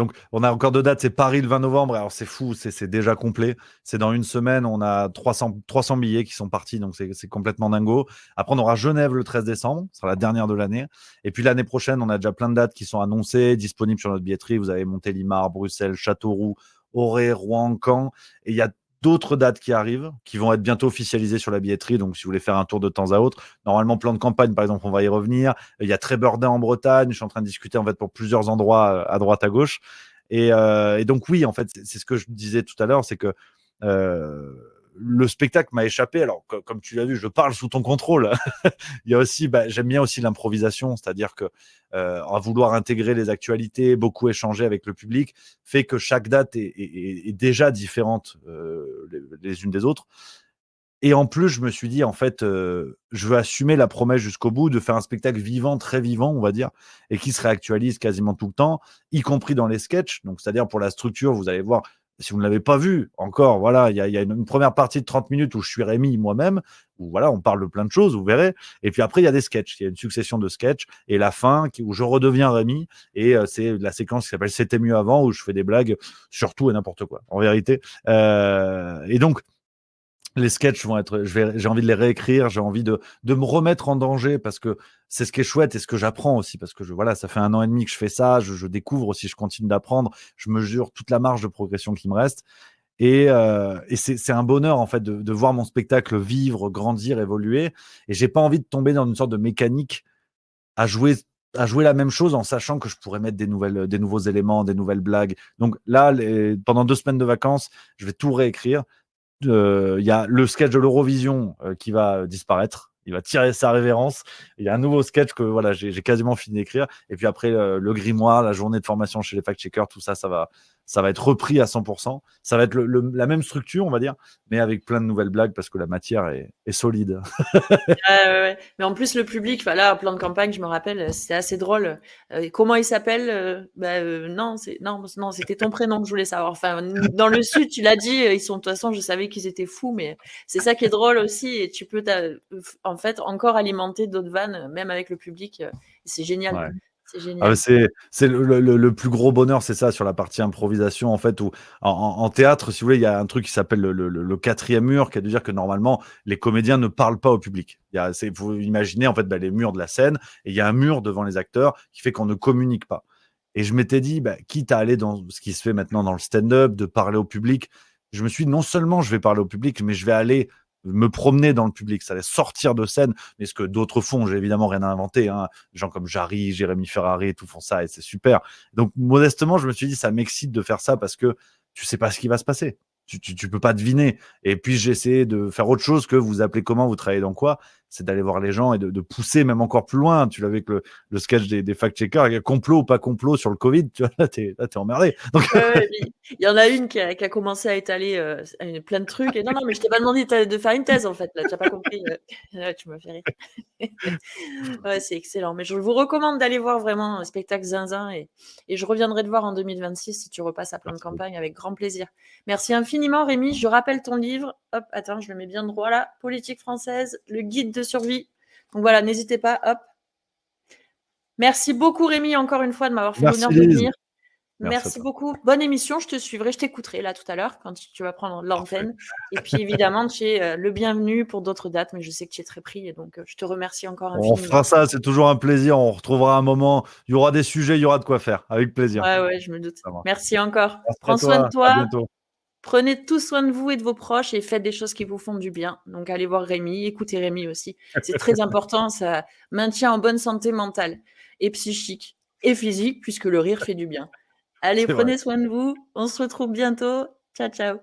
encore 2 dates. C'est Paris le 20 novembre. Alors c'est fou, c'est déjà complet. C'est dans une semaine. On a 300 billets qui sont partis, donc c'est complètement dingo. Après, on aura Genève le 13 décembre. Ce sera la dernière de l'année. Et puis l'année prochaine, on a déjà plein de dates qui sont annoncées, disponibles sur notre billetterie. Vous avez Montélimar, Bruxelles, Châteauroux, Auray, Rouen, Caen. Et il y a d'autres dates qui arrivent, qui vont être bientôt officialisées sur la billetterie. Donc, si vous voulez faire un tour de temps à autre, normalement, plan de campagne, par exemple, on va y revenir. Il y a Trébeurdin en Bretagne. Je suis en train de discuter en fait pour plusieurs endroits à droite, à gauche. Et donc, oui, en fait, c'est ce que je disais tout à l'heure, c'est que euh, le spectacle m'a échappé. Alors, comme tu l'as vu, je parle sous ton contrôle. Il y a aussi, j'aime bien aussi l'improvisation, c'est-à-dire que à vouloir intégrer les actualités, beaucoup échanger avec le public, fait que chaque date est déjà différente les unes des autres. Et en plus, je me suis dit, en fait, je veux assumer la promesse jusqu'au bout de faire un spectacle vivant, très vivant, on va dire, et qui se réactualise quasiment tout le temps, y compris dans les sketchs. Donc, c'est-à-dire pour la structure, vous allez voir, si vous ne l'avez pas vu encore, voilà, il y a une première partie de 30 minutes où je suis Rémi moi-même, où voilà, on parle de plein de choses, vous verrez. Et puis après, il y a des sketchs, il y a une succession de sketchs, et la fin où je redeviens Rémi, et c'est la séquence qui s'appelle C'était mieux avant, où je fais des blagues sur tout et n'importe quoi, en vérité. Et donc, les sketchs vont être, j'ai envie de les réécrire, j'ai envie de me remettre en danger parce que c'est ce qui est chouette et ce que j'apprends aussi parce que voilà, ça fait 1 an et demi que je fais ça, je découvre aussi, je continue d'apprendre, je mesure toute la marge de progression qui me reste et c'est un bonheur en fait de voir mon spectacle vivre, grandir, évoluer et j'ai pas envie de tomber dans une sorte de mécanique à jouer à jouer la même chose en sachant que je pourrais mettre des nouveaux éléments, des nouvelles blagues. Donc là, pendant 2 semaines de vacances, je vais tout réécrire. Il y a le sketch de l'Eurovision qui va disparaître. Il va tirer sa révérence. Il y a un nouveau sketch que voilà, j'ai quasiment fini d'écrire. Et puis après, le grimoire, la journée de formation chez les fact-checkers, tout ça, ça va être repris à 100%. Ça va être la même structure, on va dire, mais avec plein de nouvelles blagues parce que la matière est solide. ouais. Mais en plus, le public, là, plan de campagne, je me rappelle, c'était assez drôle. Comment il s'appelle non, non, c'était ton prénom que je voulais savoir. Enfin, dans le Sud, tu l'as dit, ils sont, de toute façon, je savais qu'ils étaient fous, mais c'est ça qui est drôle aussi. Et tu peux, en fait, encore alimenter d'autres vannes, même avec le public. C'est génial. Ouais. C'est Ah, génial. c'est le plus gros bonheur, c'est ça, sur la partie improvisation, en fait, où en théâtre, si vous voulez, il y a un truc qui s'appelle le quatrième mur, qui est de dire que normalement, les comédiens ne parlent pas au public. Vous imaginez, en fait, les murs de la scène, et il y a un mur devant les acteurs qui fait qu'on ne communique pas. Et je m'étais dit, quitte à aller dans ce qui se fait maintenant dans le stand-up, de parler au public, je me suis dit, non seulement je vais parler au public, mais je vais aller me promener dans le public, ça allait sortir de scène, mais ce que d'autres font, j'ai évidemment rien à inventer, hein. Des gens comme Jarry, Jérémy Ferrari, tout font ça et c'est super. Donc modestement, je me suis dit, ça m'excite de faire ça parce que tu sais pas ce qui va se passer. Tu peux pas deviner. Et puis j'ai essayé de faire autre chose que vous appelez comment, vous travaillez dans quoi, c'est d'aller voir les gens et de pousser même encore plus loin. Tu l'avais avec le sketch des fact-checkers, complot ou pas complot sur le Covid, tu vois, là t'es emmerdé. Donc, Ouais, il y en a une qui a commencé à étaler plein de trucs. Et non, non, mais je t'ai pas demandé de faire une thèse en fait. Là, tu n'as pas compris. Ouais, tu m'as fait rire. Ouais, c'est excellent. Mais je vous recommande d'aller voir vraiment un spectacle Zinzin et je reviendrai te voir en 2026 si tu repasses à plan de campagne avec grand plaisir. Merci infiniment, Rémi. Je rappelle ton livre. Hop, attends, je le mets bien droit là. Politique française, le guide de survie. Donc voilà, n'hésitez pas. Hop. Merci beaucoup, Rémi, encore une fois, de m'avoir fait merci l'honneur de Lise. venir. Merci à Merci toi. beaucoup. Bonne émission. Je te suivrai, je t'écouterai là tout à l'heure quand tu vas prendre Parfait. l'antenne. Et puis évidemment, tu es le bienvenu pour d'autres dates, mais je sais que tu es très pris et donc je te remercie encore On infiniment. fera ça, c'est toujours un plaisir. On retrouvera un moment. Il y aura des sujets, il y aura de quoi faire. Avec plaisir. Ouais, ouais, je me doute. Ça marche. Merci encore. Merci à Prends soin de toi. À toi. bientôt. Prenez tout soin de vous et de vos proches et faites des choses qui vous font du bien. Donc allez voir Rémi, écoutez Rémi aussi. C'est très important, ça maintient en bonne santé mentale et psychique et physique puisque le rire fait du bien. Allez, C'est vrai. prenez soin de vous. On se retrouve bientôt. Ciao, ciao.